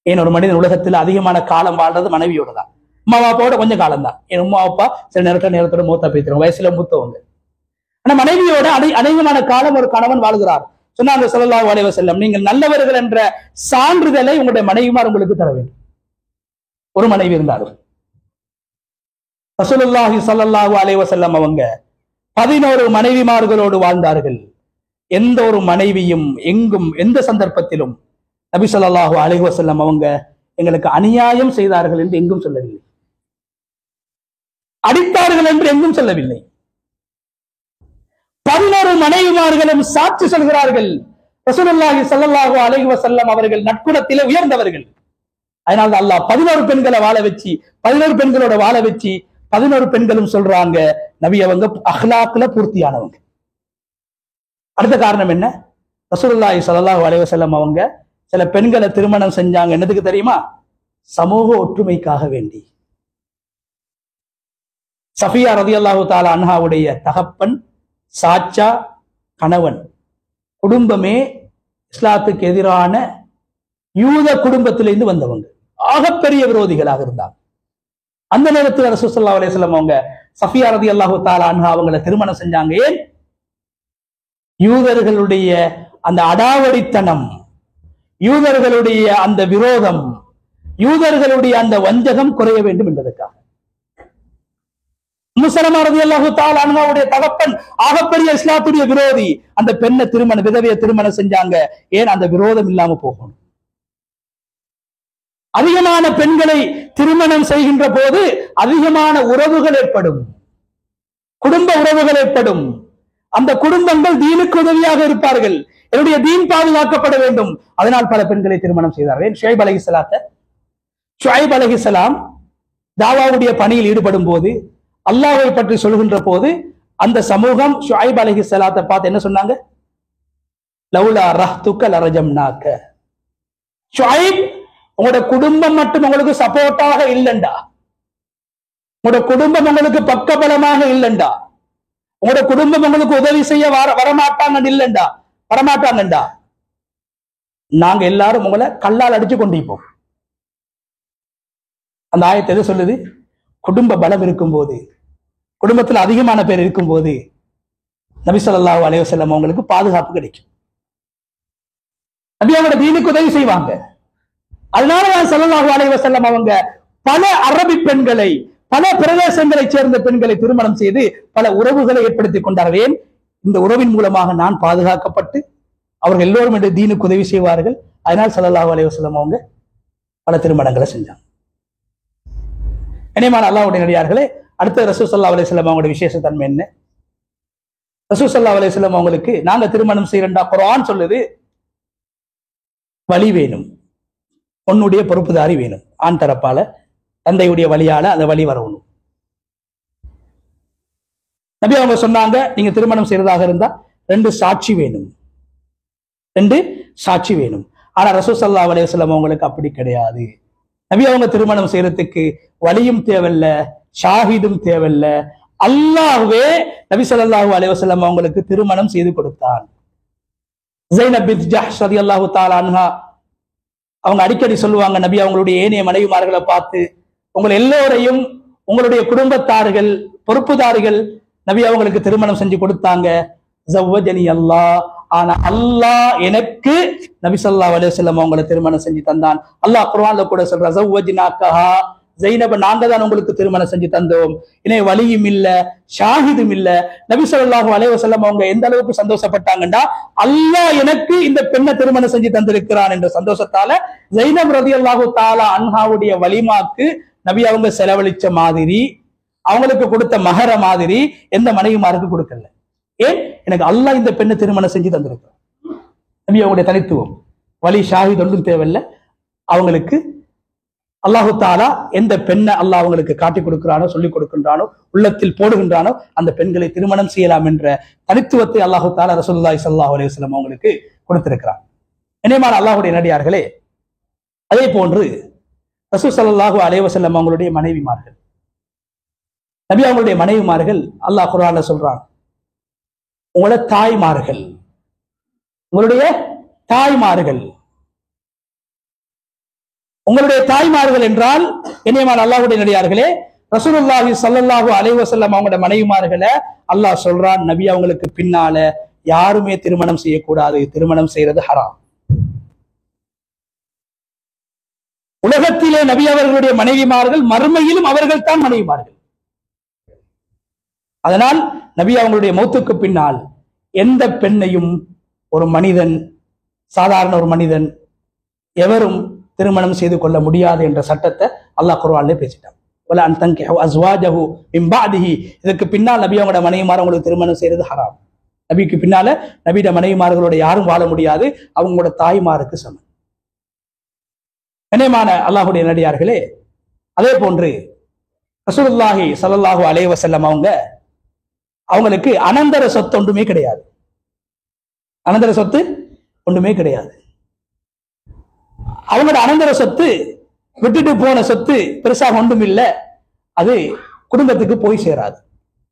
ஏன் ஒரு மனிதன் உலகத்தில் அதிகமான காலம் வாழ்றது மனைவியோட தான். அம்மா அப்பாவோட கொஞ்சம் காலம் தான். என் அம்மா அப்பா சில நேரத்தோட மூத்தா பேத்துறோம், வயசுல மூத்தவங்க. ஆனா மனைவியோட அதிகமான காலம் ஒரு கணவன் வாழ்கிறார். சொன்னாங்க ஸல்லல்லாஹு அலைஹி வஸல்லம், நீங்கள் நல்லவர்கள் என்ற சான்றிதழை உங்களுடைய மனைவிமார் உங்களுக்கு தர வேண்டும். ஒரு மனைவி இருந்தாலும் ரசூலுல்லாஹி ஸல்லல்லாஹு அலைஹி வஸல்லம் அவங்க 11 மனைவிமார்களோடு வாழ்ந்தார்கள். எந்த ஒரு மனைவியும் எங்கும் எந்த சந்தர்ப்பத்திலும் நபி ஸல்லல்லாஹு அலைஹி வஸல்லம் அவங்க எங்களுக்கு அநியாயம் செய்தார்கள் என்று எங்கும் சொல்லவில்லை, அடித்தார்கள் என்று எங்கும் சொல்லவில்லை. 11 மனைவிமார்களும் சாட்சி சொல்கிறார்கள், ரசூலுல்லாஹி ஸல்லல்லாஹு அலைஹி வஸல்லம் அவர்கள் நற்குணத்திலே உயர்ந்தவர்கள். அதனால அல்லாஹ் 11 பெண்களை வாழ வச்சு, 11 பெண்களோட வாழ வச்சு 11 பெண்களும் சொல்றாங்க நபி அவங்க அஹ்லாக்ல பூர்த்தியானவங்க. அடுத்த காரணம் என்ன? ரசூலுல்லாஹி ஸல்லல்லாஹு அலைஹி வஸல்லம் அவங்க சில பெண்களை திருமணம் செஞ்சாங்க. என்னதுக்கு தெரியுமா? சமூக ஒற்றுமைக்காக வேண்டி. சஃபியா ரலியல்லாஹு தஆலா அன்ஹாவுடைய தகப்பன், சாச்சா, கணவன் குடும்பமே இஸ்லாத்துக்கு எதிரான யூத குடும்பத்திலிருந்து வந்தவங்க, ஆகப்பெரிய விரோதிகளாக இருந்தாங்க. அந்த நேரத்தில் ரசூல் ஸல்லல்லாஹு அலைஹி வஸல்லம் அவங்க சஃபியா ரலியல்லாஹு தஆலா அன்ஹா அவங்களை திருமணம் செஞ்சாங்க. ஏன்? யூதர்களுடைய அந்த அடாவடித்தனம், யூதர்களுடைய அந்த விரோதம், யூதர்களுடைய அந்த வஞ்சகம் குறைய வேண்டும் என்பதற்காக. உம்மு ஸலமா ரலியல்லாஹு தஆலா அன்ஹாவுடைய தகப்பன் ஆகப்பெரிய இஸ்லாத்துடைய விரோதி, அந்த பெண்ணை விதவையை திருமணம் செஞ்சாங்க. ஏன்? அந்த விரோதம் இல்லாம போகணும். அதிகமான பெண்களை திருமணம் செய்கின்ற போது அதிகமான உறவுகள் ஏற்படும், குடும்ப உறவுகள் ஏற்படும். அந்த குடும்பங்கள் தீனுக்கு உதவியாக இருப்பார்கள். என்னுடைய தீன் பாதுகாக்கப்பட வேண்டும். அதனால் பல பெண்களை திருமணம் செய்தார்கள். ஷுஐப் அலைஹிஸ்ஸலாம் தாவாவுடைய பணியில் ஈடுபடும் போது, அல்லாஹ்வை பற்றி சொல்கின்ற போது, அந்த சமூகம் ஷுஐப் அலைஹிஸ்ஸலாத்தை பார்த்து என்ன சொன்னாங்க? லவுலா ரஹ்துக லரஜம்னாக. ஷுஐப், உங்களோட குடும்பம் மட்டும் உங்களுக்கு சப்போர்ட்டாக இல்லைண்டா, உங்களோட குடும்பம் உங்களுக்கு பக்கபலமாக இல்லைண்டா, உங்களோட குடும்பம் உங்களுக்கு உதவி செய்ய வரமாட்டாங்கண்டா, நாங்க எல்லாரும் உங்களை கல்லால் அடிச்சு கொண்டிருப்போம். அந்த ஆயத்தை எது சொல்லுது? குடும்ப பலம் இருக்கும் போது, குடும்பத்தில் அதிகமான பேர் இருக்கும் போது நபி ஸல்லல்லாஹு அலைஹி வஸல்லம் அவங்களுக்கு பாதுகாப்பு கிடைக்கும். நபி அவங்களோட தீனுக்கு உதவி செய்வாங்க. அதனாலதான் ஸல்லல்லாஹு அலைஹி வஸல்லம் அவங்க பல அரபி பெண்களை, பல பிரதேசங்களை சேர்ந்த பெண்களை திருமணம் செய்து பல உறவுகளை ஏற்படுத்திக் கொண்டார்கள். இந்த உறவின் மூலமாக நான் பாதுகாக்கப்பட்டு அவர்கள் எல்லோரும் என்று தீனுக்கு உதவி செய்வார்கள். அதனால் ஸல்லல்லாஹு அலைஹி வஸல்லம் அவங்க பல திருமணங்களை செஞ்சாங்க. இனிமான அல்லாஹ்வுடைய நடிகார்களே, அடுத்த ரசூல் ஸல்லல்லாஹு அலைஹி வஸல்லம் அவங்களுடைய விசேஷ தன்மை என்ன? ரசூல் ஸல்லல்லாஹு அலைஹி வஸல்லம் அவங்களுக்கு நாங்க திருமணம் செய்யறா, குர்ஆன் சொல்லுது, வழி வேணும், உன்னுடைய பொறுப்புதாரி வேணும். ஆண் தரப்பால, தந்தையுடைய வழியால அந்த வழி வரணும். நபி அவங்க சொன்னாங்க, நீங்க திருமணம் செய்யறதாக இருந்தா 2 சாட்சி வேணும், 2 சாட்சி வேணும். ஆனா ரசூல் ஸல்லல்லாஹு அலைஹி வஸல்லம் அவங்களுக்கு அப்படி கிடையாது. நபி அவங்க திருமணம் செய்யறதுக்கு வலியும் தேவையில்ல, ஷாஹிதும் தேவையில்ல. அல்லாஹ்வே நபி ஸல்லல்லாஹு அலைஹி வஸல்லம் அவங்களுக்கு திருமணம் செய்து கொடுத்தான். ஸைனப் பின்த் ஜஹ்ஷ் ரலியல்லாஹு தஆலா அன்ஹா அவங்க அடிக்கடி சொல்லுவாங்க, நபி அவங்களுடைய ஏனைய மனைவிமார்களை பார்த்து, உங்கள் எல்லோரையும் உங்களுடைய குடும்பத்தார்கள், பொறுப்புதாரிகள் நபி அவங்களுக்கு திருமணம் செஞ்சு கொடுத்தாங்க. ஸவ்வஜனி அல்லாஹ், ஆனா அல்லாஹ் எனக்கு நபி ஸல்லல்லாஹு அலைஹி வஸல்லம் அவங்களை திருமணம் செஞ்சு தந்தான். அல்லாஹ் குர்ஆன்ல கூட சொல்றான், ஸவ்வஜ்னாகஹா, ஜைனப நாங்க தான் உங்களுக்கு திருமணம் செஞ்சு தந்தோம், இனே வலியும் இல்ல ஷாஹிதும் இல்ல. நபி ஸல்லல்லாஹு அலைஹி வஸல்லம் அவங்க எந்த அளவுக்கு சந்தோஷப்பட்டாங்கன்னா, அல்லாஹ் எனக்கு இந்த பெண்ணை திருமணம் செஞ்சு தந்திருக்கிறான் என்ற சந்தோஷத்தால ஜைனப் ரலியல்லாஹு தஆலா அன்ஹாவுடைய வலிமாக்கு நபி அவங்க செலவழிச்ச மாதிரி, அவங்களுக்கு கொடுத்த மகர மாதிரி எந்த மனைவிமாருக்கு கொடுக்கல. ஏன்? எனக்கு அல்லாஹ் இந்த பெண்ணை திருமணம் செஞ்சு தந்திருக்கிறான். நபி அவங்களுடைய தனித்துவம், வலி ஷாஹித் ஒன்றும் தேவையில்லை. அவங்களுக்கு அல்லாஹு தாலா எந்த பெண்ணை அல்லாஹ் அவங்களுக்கு காட்டி கொடுக்கிறானோ, சொல்லிக் கொடுக்கின்றானோ, உள்ளத்தில் போடுகின்றானோ அந்த பெண்களை திருமணம் செய்யலாம் என்ற தனித்துவத்தை அல்லாஹு தாலா ரசூலுல்லாஹி ஸல்லல்லாஹு அலைஹி வஸல்லம் அவங்களுக்கு கொடுத்திருக்கிறான். இனிமான அல்லாஹுடைய நடிகார்களே, அதே போன்று ரசூல் ஸல்லல்லாஹு அலைஹி வஸல்லம் அவங்களுடைய மனைவிமார்கள், நபி அவங்களுடைய மனைவிமார்கள் அல்லாஹ் குர்ஆன்ல சொல்றான், உங்களோட தாய்மார்கள், உங்களுடைய தாய்மார்கள். உங்களுடைய தாய்மார்கள் என்றால் இனியமான அல்லாஹ்வுடைய நடிகார்களே, ரசூலுல்லாஹி ஸல்லல்லாஹு அலைஹி வஸல்லம் அவங்களோட மனைவிமார்களை அல்லாஹ் சொல்றான், நபி அவங்களுக்கு பின்னால யாருமே திருமணம் செய்யக்கூடாது, திருமணம் செய்யறது ஹராம். உலகத்திலே நபி அவர்களுடைய மனைவிமார்கள், மறுமையிலும் அவர்கள் தான் மனைவிமார்கள். அதனால் நபி அவங்களுடைய மௌத்துக்கு பின்னால் எந்த பெண்ணையும் ஒரு மனிதன், சாதாரண ஒரு மனிதன் எவரும் திருமணம் செய்து கொள்ள முடியாது என்ற சட்டத்தை அல்லாஹ் குர்ஆனிலே பேசிட்டான். வல அன் தன்கிஹு அஸ்வாஜஹு மின் பஅதிஹி, இதற்கு பின்னால் நபி அவங்களோட மனைவிமார் அவங்களுக்கு திருமணம் செய்யறது ஹராம். நபிக்கு பின்னால நபியோட மனைவிமார்களோட யாரும் வாழ முடியாது, அவங்களோட தாய்மாருக்கு சமம். கண்ணியமான அல்லாஹ்வுடைய நடிகார்களே, அதே போன்று ரசூலுல்லாஹி ஸல்லல்லாஹு அலைஹி வஸல்லம் அவங்களுக்கு அனந்தர சொத்து ஒன்றுமே கிடையாது. அனந்தர சொத்து ஒன்றுமே கிடையாது. அவங்களோட அனந்தர சொத்து, விட்டுட்டு போன சொத்து பெருசாக ஒன்றும் இல்லை, அது குடும்பத்துக்கு போய் சேராது.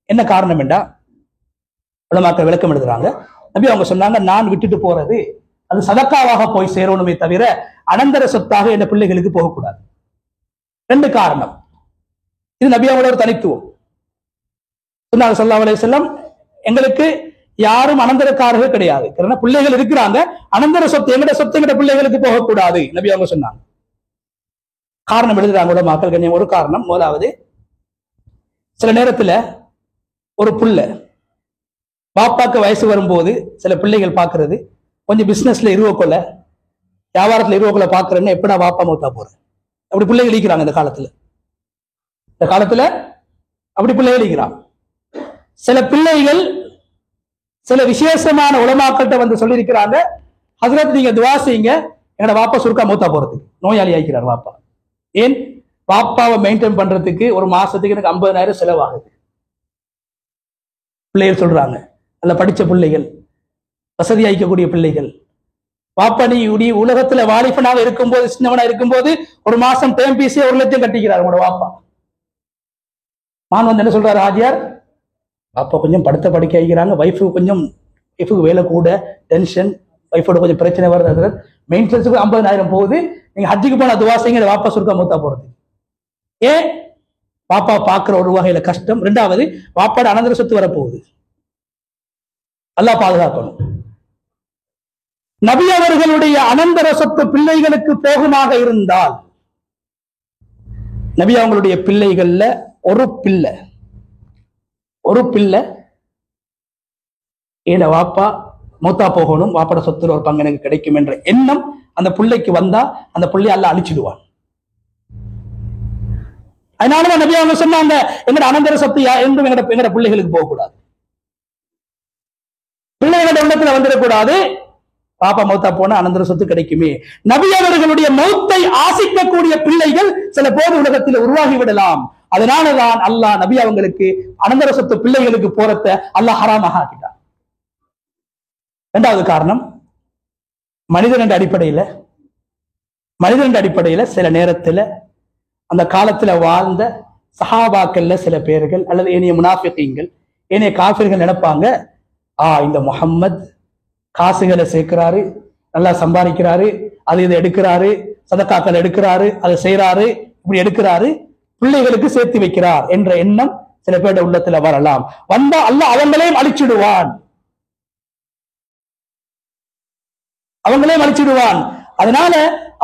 என்ன காரணம் என்றா, உலமாக்கள் விளக்கம் எழுதுறாங்க. நபி அவங்க சொன்னாங்க, நான் விட்டுட்டு போறது அது சதக்காவாக போய் சேரணுமே தவிர அனந்தர சொத்தாக என் பிள்ளைகளுக்கு போகக்கூடாது. ரெண்டு காரணம். இது நபி அவங்களோட ஒரு தனித்துவம். சொன்னாங்க ஸல்லல்லாஹு அலைஹி வஸல்லம், எங்களுக்கு யாரும் அனந்தரக்காரர்கள் கிடையாது, பிள்ளைகள் இருக்கிறாங்க, அனந்தர சொத்து எங்கட சொத்து எங்கட பிள்ளைகளுக்கு போகக்கூடாது நபி அவங்க சொன்னாங்க. காரணம் எழுதுறாங்க உலமாக்கள். கண்ணியம், ஒரு காரணம், முதலாவது, சில நேரத்துல ஒரு புள்ள பாப்பாக்கு வயசு வரும்போது சில பிள்ளைகள் பாக்குறது, கொஞ்சம் பிசினஸ்ல இருவக்கொள்ள, வியாபாரத்துல இருவக்கொள்ள பாக்குறேன்னு எப்படா பாப்பா மூத்தா போறேன், அப்படி பிள்ளைகள் அழிக்கிறாங்க. இந்த காலத்துல அப்படி பிள்ளைகள் அழிக்கிறான். சில பிள்ளைகள் சில விசேஷமான உலமாக்கள்கிட்ட வந்து சொல்லியிருக்கிறாங்க, ஹஜ்ரத் நீங்க துவா செய்யுங்க, என்னோட வாப்பா சுருக்கா மூத்தா போறதுக்கு. நோயாளி ஆகிக்கிறார் வாப்பா. ஏன்? வாப்பாவை மெயின்டைன் பண்றதுக்கு ஒரு மாசத்துக்கு எனக்கு 50,000 செலவாகுது. பிள்ளைகள் சொல்றாங்க, நல்ல படிச்ச பிள்ளைகள், வசதி அளிக்கக்கூடிய பிள்ளைகள், வாப்பா நீ உலகத்துல வாலிபனாக இருக்கும்போது, சின்னவனா இருக்கும்போது ஒரு மாசம் டேம் பீஸே 1 லட்சம் கட்டிக்கிறார் உங்களோட வாப்பா. மான் வந்து என்ன சொல்றாரு, ஆஜியார் அப்பா கொஞ்சம் படுத்த படிக்க வைக்கிறாங்க, ஒய்ஃபுக்கு வேலை கூட, டென்ஷன், ஒய்ஃபோட கொஞ்சம் பிரச்சனை வருது, மெயின்டெனன்ஸுக்கு 50,000 போகுது, நீங்க ஹஜ்ஜுக்கு போன துவா செய்யுங்க வாப்பா சுருக்கா மூத்தா போறது. ஏன்? வாப்பா பாக்குற ஒரு வகையில கஷ்டம், ரெண்டாவது வாப்பாட அனந்தர சொத்து வரப்போகுது, அல்லாஹ் பாதுகாக்கணும். நபி அவர்களுடைய அனந்தர சொத்து பிள்ளைகளுக்கு போகுமாக இருந்தால், நபி அவங்களுடைய பிள்ளைகள்ல ஒரு பிள்ளை ஏன வாப்பா மூத்தா போகணும், வாப்பாட சொத்துல ஒரு பங்கு எனக்கு கிடைக்கும் என்ற எண்ணம் அந்த பிள்ளைக்கு வந்தா அந்த பிள்ளைய அல்லாஹ் அழிச்சிடுவான். அதனாலதான் நபி அவங்க சொன்னாங்க, எங்கட அனந்தர சொத்து என்றும் எங்கட பிள்ளைகளுக்கு போகக்கூடாது, பிள்ளைகளோட உள்ளத்துல வந்துடக்கூடாது. பாப்பா மௌத்தா போனா அனந்தர சொத்து கிடைக்குமே. நபி அவர்களுடைய மௌத்தை ஆசிக்கக்கூடிய பிள்ளைகள் சில போது உலகத்தில் உருவாகி விடலாம். அதனாலதான் அல்லாஹ் நபி அவங்களுக்கு அனந்தர சொத்து பிள்ளைகளுக்கு போறத அல்லாஹ் ஹராமாக ஆக்கிட்டான். இரண்டாவது காரணம், மனிதன் என்ற அடிப்படையில சில நேரத்துல அந்த காலத்துல வாழ்ந்த சஹாபாக்கள்ல சில பேர்கள் அல்லது ஏனைய முனாஃபிகீன்கள், ஏனைய காஃபிர்கள் நினைப்பாங்க, இந்த முஹம்மத் காசுகளை சேர்க்கிறாரு, நல்லா சம்பாதிக்கிறாரு, அது இதை எடுக்கிறாரு, சதக்காக்கள் எடுக்கிறாரு, அதை செய்யறாரு, இப்படி எடுக்கிறாரு, பிள்ளைகளுக்கு சேர்த்து வைக்கிறார் என்ற எண்ணம் சில பேருடைய உள்ளத்துல வரலாம். வந்தா அல்லாஹ் அவங்களையும் அழிச்சிடுவான். அதனால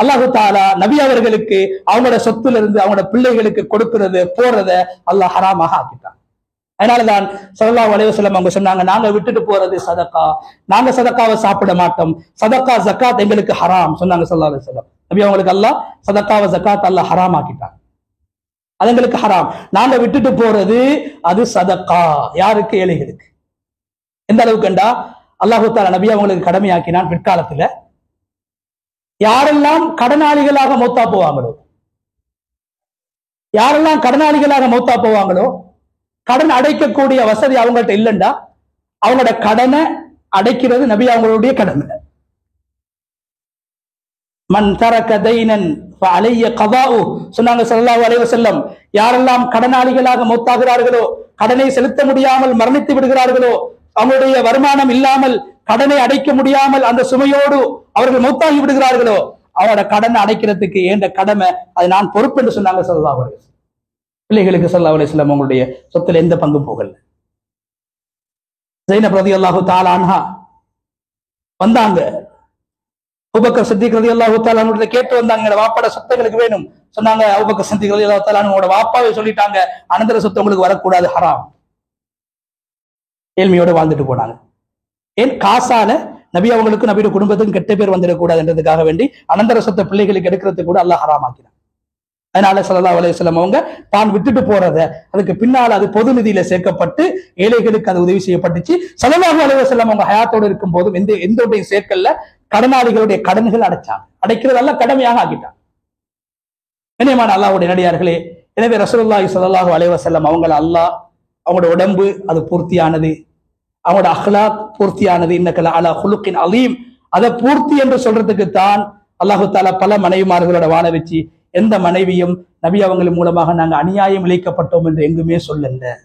அல்லாஹு தாலா நபி அவர்களுக்கு அவங்களோட சொத்துல இருந்து அவங்களோட பிள்ளைகளுக்கு கொடுக்கிறது போறத அல்லாஹ் ஹராமாக ஆக்கிட்டான். அதனாலதான் ஸல்லல்லாஹு அலைஹி வஸல்லம் அவங்க சொன்னாங்க, நாங்க விட்டுட்டு போறது சதக்கா, நாங்க சதக்காவை சாப்பிட மாட்டோம், சதக்கா ஜக்காத் எங்களுக்கு ஹராம் சொன்னாங்க ஸல்லல்லாஹு அலைஹி வஸல்லம். நபி அவங்களுக்கு அல்லாஹ் சதக்காவை ஜக்காத் அல்லாஹ் ஹராம் ஆக்கிட்டான், அது எங்களுக்கு ஹராம். நாங்க விட்டுட்டு போறது அது சதக்கா. யாருக்கு? ஏழைகளுக்கு. எந்த அளவுக்குண்டா அல்லாஹு தஆலா நபி அவங்களுக்கு கடமையாக்கினான். பிற்காலத்துல யாரெல்லாம் கடனாளிகளாக மௌத்தா போவாங்களோ, யாரெல்லாம் கடனாளிகளாக மௌத்தா போவாங்களோ, கடன் அடைக்கக்கூடிய வசதி அவங்கள்ட்ட இல்லைண்டா அவங்களோட கடனை அடைக்கிறது நபி அவங்களுடைய கடமை. மன் தரக தைனன் ஃபஅலைய கதாஉ சொன்னாங்க ஸல்லல்லாஹு அலைஹி வஸல்லம். யாரெல்லாம் கடனாளிகளாக மௌத்தாகிறார்களோ, கடனை செலுத்த முடியாமல் மரணித்து விடுகிறார்களோ, அவங்களுடைய வருமானம் இல்லாமல் கடனை அடைக்க முடியாமல் அந்த சுமையோடு அவர்கள் மௌத்தாகி விடுகிறார்களோ, அவரோட கடனை அடைக்கிறதுக்கு ஏண்ட கடமை, அது நான் பொறுப்பு என்று சொன்னாங்க ஸல்லல்லாஹு அலைஹி வஸல்லம். பிள்ளைகளுக்கு ஸல்லல்லாஹு அலைஹி வஸல்லம் அவங்களுடைய சொத்துல எந்த பங்கு போகல. ஸைனப் ரலியல்லாஹு தஆலா அன்ஹா வந்தாங்க, அபூபக்கர் சித்திக் ரலியல்லாஹு தஆலா அன்ஹு கேட்டு வந்தாங்க, எங்க வாப்பாட சொத்துகளுக்கு வேணும் சொன்னாங்க. அபூபக்கர் சித்திக் ரலியல்லாஹு தஆலா அன்ஹுவோட வாப்பாவே சொல்லிட்டாங்க, அனந்தர சொத்து உங்களுக்கு வரக்கூடாது, ஹராம். ஏழ்மையோட வாழ்ந்துட்டு போனாங்க. ஏன்? காசால நபி அவங்களுக்கு நபியோட குடும்பத்துக்கும் கெட்ட பேர் வந்துடக்கூடாது என்றதுக்காக வேண்டி அனந்தர சொத்தை பிள்ளைகளுக்கு எடுக்கிறதுக்கு கூட அல்லாஹ் ஹராம் ஆக்கினான். அதனால ஸல்லல்லாஹு அலைஹி வஸல்லம் அவங்க தான் விட்டுட்டு போறத அதுக்கு பின்னால் அது பொது நிதியில சேர்க்கப்பட்டு ஏழைகளுக்கு அது உதவி செய்யப்பட்டுச்சு. ஸல்லல்லாஹு அலைஹி வஸல்லம் அவங்க ஹயாத்தோடு இருக்கும் போதும் எந்த சேர்க்கல்ல கடனாளிகளுடைய கடன்கள் அடைக்கிறதெல்லாம் கடமையாக ஆக்கிட்டான். இனிமான அல்லாஹ்வுடைய நடிகார்களே, எனவே ரசூலுல்லாஹி ஸல்லல்லாஹு அலைஹி வஸல்லம் அவங்கள அல்லாஹ் அவங்களோட உடம்பு அது பூர்த்தியானது, அவங்களோட அஹ்லாக் பூர்த்தியானது, இன்னக லஅலா குலுகின் அலீம், அதை பூர்த்தி என்று சொல்றதுக்கு தான் அல்லாஹு தஆலா பல மனைவிமார்களோட வாழ வச்சு எந்த மனைவியும் நபி அவங்களின் மூலமாக நாங்க அநியாயம் இழைக்கப்பட்டோம் என்று எங்குமே சொல்லல.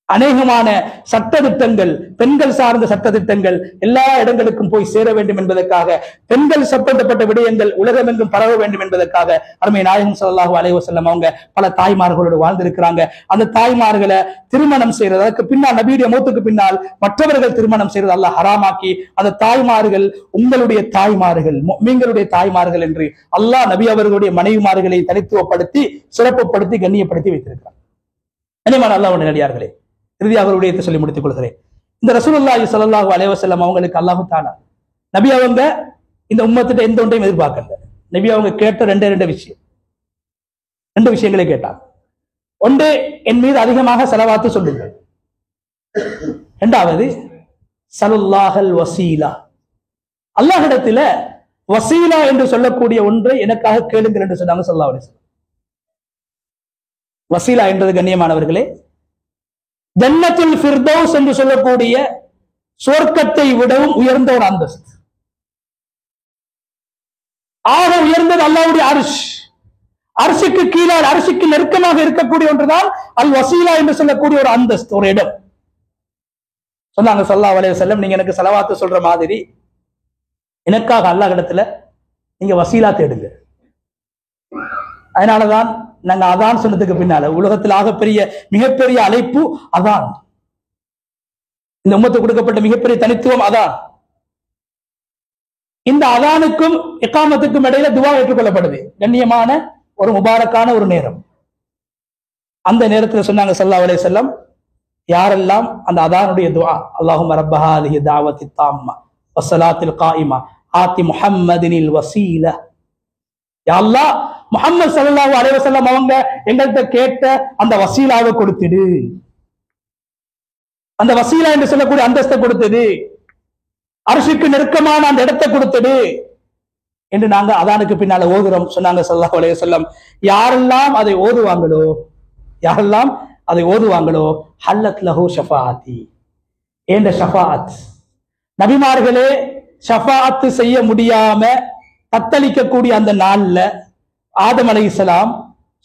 அநேகமான சட்டதிட்டங்கள், பெண்கள் சார்ந்த சட்டதிட்டங்கள் எல்லா இடங்களுக்கும் போய் சேர வேண்டும் என்பதற்காக, பெண்கள் சம்பந்தப்பட்ட விடயங்கள் உலகமெங்கும் பரவ வேண்டும் என்பதற்காக அருமை நாயகம் ஸல்லல்லாஹு அலைஹி வஸல்லம் அவங்க பல தாய்மார்களோடு வாழ்ந்திருக்கிறாங்க. அந்த தாய்மார்களை திருமணம் செய்யறது, அதற்கு பின்னால் நபியுடைய மௌத்துக்கு பின்னால் மற்றவர்கள் திருமணம் செய்யறது அல்லாஹ் ஹராமாக்கி, அந்த தாய்மார்கள் உங்களுடைய தாய்மார்கள், முஃமின்களுடைய தாய்மார்கள் என்று அல்லாஹ் நபி அவர்களுடைய மனைவிமார்களை தனித்துவப்படுத்தி சிறப்புப்படுத்தி கண்ணியப்படுத்தி வைத்திருக்கிறார். அன்பான அல்லாஹ்வுடைய நடிகார்களே, இறுதியாக ஒரு விடயத்தை சொல்லி முடித்துக் கொள்கிறேன். இந்த ரசூலுல்லாஹி ஸல்லல்லாஹு அலைஹி வஸல்லம் அவங்களுக்கு அல்லாஹு தஆலா நபி அவங்க இந்த உம்மத்திட்ட எந்த ஒன்றையும் எதிர்பார்க்கல. நபி அவங்க கேட்ட ரெண்டு விஷயங்களை கேட்டாங்க. ஒன்று, என் மீது அதிகமாக ஸலவாத்து சொல்லுங்கள். இரண்டாவது, ஸல்லல்லாஹல் வஸீலா, அல்லாஹ்விடத்தில வசீலா என்று சொல்லக்கூடிய ஒன்றை எனக்காக கேளுங்கள் என்று சொன்னாங்க ஸல்லல்லாஹு அலைஹி வஸல்லம். வசீலா என்றது கண்ணியமானவர்களே, ஜன்னத்துல் ஃபிர்தௌஸ் என்று சொல்லக்கூடிய சொர்க்கத்தை விடவும் உயர்ந்த ஒரு அந்தஸ்து. ஆக உயர்ந்தது அல்லாஹ்வுடைய அர்ஷ். அர்ஷுக்கு கீழே, அர்ஷுக்கு நெருக்கமாக இருக்கக்கூடிய ஒன்றுதான் அல் வசீலா என்று சொல்லக்கூடிய ஒரு அந்தஸ்து, ஒரு இடம். சொன்னாங்க ஸல்லல்லாஹு அலைஹி வஸல்லம், நீங்க எனக்கு ஸலவாத்து சொல்ற மாதிரி எனக்காக அல்லாஹ் இடத்துல நீங்க வசீலா தேடுங்க. அதனாலதான் நாங்க அதான் சொன்னதுக்கு பின்னால உலகத்தில் ஆகப்பெரிய மிகப்பெரிய அழைப்பு அதான். இந்த உம்மத்துக்கு கொடுக்கப்பட்ட மிகப்பெரிய தனித்துவம் அதான். இந்த அதானுக்கும் இகாமத்துக்கும் இடையில துவா ஏற்றுக்கொள்ளப்படுது. கண்ணியமான ஒரு முபாரக்கான ஒரு நேரம். அந்த நேரத்தில் சொன்னாங்க ஸல்லல்லாஹு அலைஹி வஸல்லம், யாரெல்லாம் அந்த அதானுடைய துஆ, அல்லாஹும்ம ரப்ப ஹாதிஹி தஅவத்தி தாம்மா வஸ்ஸலாத்தில் காயிமா ஆதி முஹம்மதினில் வஸீலா, யா அல்லாஹ் முஹம்மது ஸல்லல்லாஹு அலைஹி வஸல்லம் அவங்க எங்கள்கிட்ட கேட்ட அந்த வசீலாவை கொடுத்துடு, அந்த வசீலா என்று சொல்லக்கூடிய அந்தஸ்தை கொடுத்தது, அர்ஷுக்கு நெருக்கமான அந்த இடத்தை கொடுத்தது என்று நாங்க அதானுக்கு பின்னால ஓதுறோம். சொன்னாங்க ஸல்லல்லாஹு அலைஹி வஸல்லம், யாரெல்லாம் அதை ஓதுவாங்களோ ஹல்லத் லஹு ஷஃபாஅத்தி, ஏண்ட ஷஃபாஅத், நபிமார்களே ஷஃபாஅத் செய்ய முடியாம தத்தளிக்கக்கூடிய அந்த நாள்ல ஆதம் அலைஹிஸ்ஸலாம்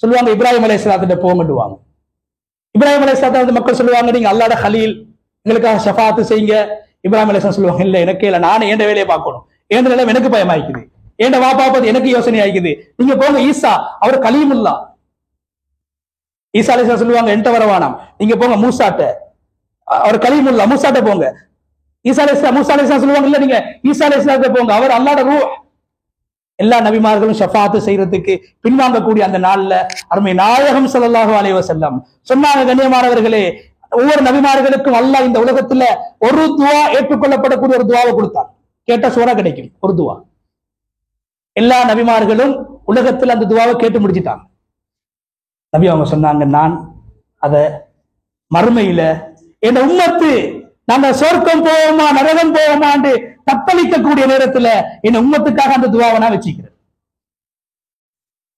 சொல்லுவாங்க, இப்ராஹிம் அலைஹிஸ்ஸலாத்திட்ட போங்கடுவாங்க. இப்ராஹிம் அலைஹிஸ்ஸலாத்தை வந்து மக்கள் சொல்லுவாங்க, நீங்க அல்லாஹ்வோட கலீல், எங்களுக்காக ஷஃபாஅத் செய்யுங்க. இப்ராஹிம் அலைஹிஸ்ஸலாம் சொல்லுவாங்க, இல்ல எனக்கே இல்ல, நானே ஏண்ட வேலையை பார்க்கணும், ஏண்ட நிலைமை எனக்கு பயமாயிக்குது, ஏண்ட வாப்பா பார்த்து எனக்கு யோசனை ஆயிக்குது, நீங்க போங்க. ஈசா அவர் கலீமுல்லா, ஈசா அலைஹிஸ்ஸலாம் சொல்லுவாங்க, என்கிட்ட வரவானாம், நீங்க போங்க மூசாட்ட, அவர் கலீமுல்லா, மூசாட்ட போங்க. ஈசா அலைஹிஸ்ஸலாம் மூசா அலைஹிஸ்ஸலாம் சொல்லுவாங்க, இல்ல நீங்க ஈசா அலைஹிஸ்ஸலாத்த போங்க, அவர் அல்லாஹ்வோட ரூஹ், எல்லா நபிமார்களும் ஷஃபாத்து செய்யறதுக்கு பின்வாங்கக்கூடிய அந்த நாள்ல அருமை நாயகம் ஸல்லல்லாஹு அலைஹி வஸல்லம் சொன்னாங்க, கண்ணியமானவர்களே, ஒவ்வொரு நபிமார்களுக்கும் அல்லாஹ் இந்த உலகத்துல ஒரு துவா ஏற்றுக்கொள்ளப்படக்கூடிய ஒரு துவாவை கொடுத்தான். கேட்ட சோறா கிடைக்கும் ஒரு துவா. எல்லா நபிமார்களும் உலகத்துல அந்த துவாவை கேட்டு முடிச்சிட்டாங்க. நபி அவங்க சொன்னாங்க, நான் அத மறுமையில என் உம்மத்து நாங்க சொர்க்கம் போவோமா நரகம் போவோமான்னு தத்தளிக்கக்கூடிய நேரத்துல என் உம்மத்துக்காக அந்த துவாவை நான் வச்சுக்கிறேன்.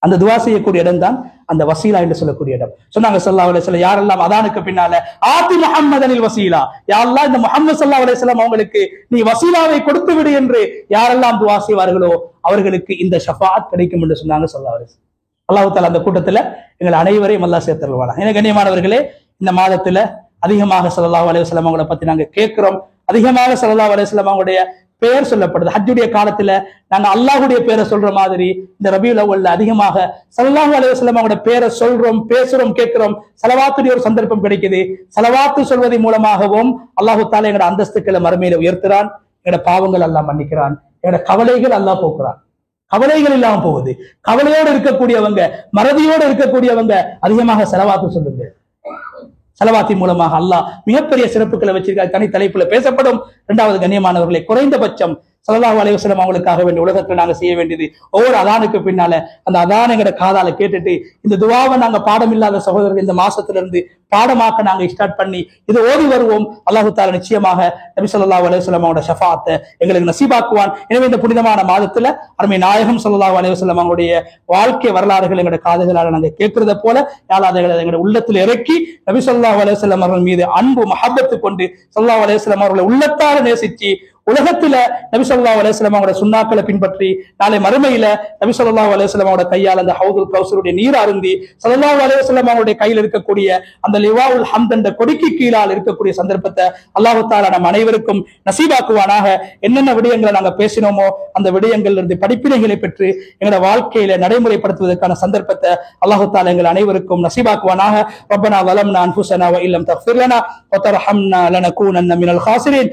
அந்த துவா செய்யக்கூடிய இடம் தான் அந்த வசீலா என்று சொல்லக்கூடிய இடம். சொன்னாங்க ஸல்லல்லாஹு அலைஹி வஸல்லம், யாரெல்லாம் அதானுக்கு பின்னால ஆதி முஹம்மதனில் வசீலா, யா அல்லாஹ் இந்த முஹம்மது ஸல்லல்லாஹு அலைஹி வஸல்லம் அவங்களுக்கு நீ வசீலாவை கொடுத்து விடு என்று யாரெல்லாம் துவா செய்வார்களோ அவர்களுக்கு இந்த ஷஃபாஅத் கிடைக்கும் என்று சொன்னாங்க ஸல்லல்லாஹு அலைஹி வஸல்லம். அல்லாஹ் தஆலா அந்த கூட்டத்துல எங்கள் அனைவரையும் அல்லாஹ் சேர்த்தருள்வானா. எனவே கண்ணியமானவர்களே, இந்த மாதத்துல அதிகமாக ஸல்லல்லாஹு அலைஹி வஸல்லம் அவங்களை பத்தி நாங்க கேட்கிறோம். அதிகமாக ஸல்லல்லாஹு அலைஹி வஸல்லம் அவங்களுடைய பெயர் சொல்லப்படுது. ஹஜ்ஜுடைய காலத்துல நாங்க அல்லாஹ்வுடைய பேரை சொல்ற மாதிரி இந்த ரபியுல் அவ்வல்ல அதிகமாக ஸல்லல்லாஹு அலைஹி வஸல்லம் அவங்களுடைய பேரை சொல்றோம், பேசுறோம், கேட்கிறோம். ஸலவாத்துடைய ஒரு சந்தர்ப்பம் கிடைக்குது. ஸலவாத்து சொல்வதன் மூலமாகவும் அல்லாஹ் தஆலா எங்களோட அந்தஸ்துக்களை மறுமையில உயர்த்துறான். எங்களோட பாவங்கள் அல்லாஹ் மன்னிக்கிறான். எங்களோட கவலைகள் அல்லாஹ் போக்குறான். கவலைகள் இல்லாம போகுது. கவலையோடு இருக்கக்கூடியவங்க, மறதியோடு இருக்கக்கூடியவங்க அதிகமாக ஸலவாத்து சொல்லுங்க. ஸலவாத்தின் மூலமாக அல்லாஹ் மிகப்பெரிய சிறப்புகளை வச்சிருக்கார். தனி தலைப்புல பேசப்படும். இரண்டாவது கண்ணியமானவர்களை, குறைந்தபட்சம் ஸல்லல்லாஹு அலைஹி வஸல்லம் அவங்களுக்காக வேண்டிய உலகத்துல நாங்க செய்ய வேண்டியது, ஒவ்வொரு அதானுக்கு பின்னால அந்த அதான எங்கட காதால கேட்டுட்டு இந்த துவாவை நாங்க பாடம் இல்லாத சகோதரர்கள் இந்த மாசத்துல இருந்து பாடமாக்க நாங்க ஸ்டார்ட் பண்ணி இது ஓதி வருவோம். அல்லாஹ் தஆலா நிச்சயமாக நபி ஸல்லல்லாஹு அலைஹி வஸல்லம் அவரோட ஷஃபாஅத்தை எங்களுக்கு நசீபாக்குவான். எனவே இந்த புனிதமான மாதத்துல அருமை நாயகம் ஸல்லல்லாஹு அலைஹி வஸல்லம் அவங்களுடைய வாழ்க்கை வரலாறுகள் எங்களுடைய காதுகளால நாங்க கேட்கிறத போல எங்களுடைய உள்ளத்தில் இறக்கி நபி ஸல்லல்லாஹு அலைஹி வஸல்லம் அவர்கள் மீது அன்பு மஹப்பத்து கொண்டு ஸல்லல்லாஹு அலைஹி வஸல்லம் அவர்களை உள்ளத்தால நேசிச்சு உலகத்துல நபி ஸல்லல்லாஹு அலைஹி வஸல்லம் அவரோட சுன்னாக்களை பின்பற்றி நாளை மறுமையில நபி ஸல்லல்லாஹு அலைஹி வஸல்லம் அவரோட கையால் அந்த ஹவுதுல் கௌசருடைய நீர் அருந்தி ஸல்லல்லாஹு அலைஹி வஸல்லம் அவருடைய கையில் இருக்கக்கூடிய அந்த லிவாவுல் ஹம்த் என்ற கொடிக்கு கீழால் இருக்கக்கூடிய சந்தர்ப்பத்தை அல்லாஹ் தஆலா நம் அனைவருக்கும் நசீபாக்குவானாக. என்னென்ன விடயங்களை நாங்க பேசினோமோ அந்த விடயங்கள் இருந்து படிப்பினைகளை பெற்று எங்களோட வாழ்க்கையில நடைமுறைப்படுத்துவதற்கான சந்தர்ப்பத்தை அல்லாஹ் தஆலா எங்கள் அனைவருக்கும் நசீபாக்குவானாக. ரப்பனா ظلمنا انفسنا وان لم تغفر لنا وترحمنا لنكونن من الخاسرين.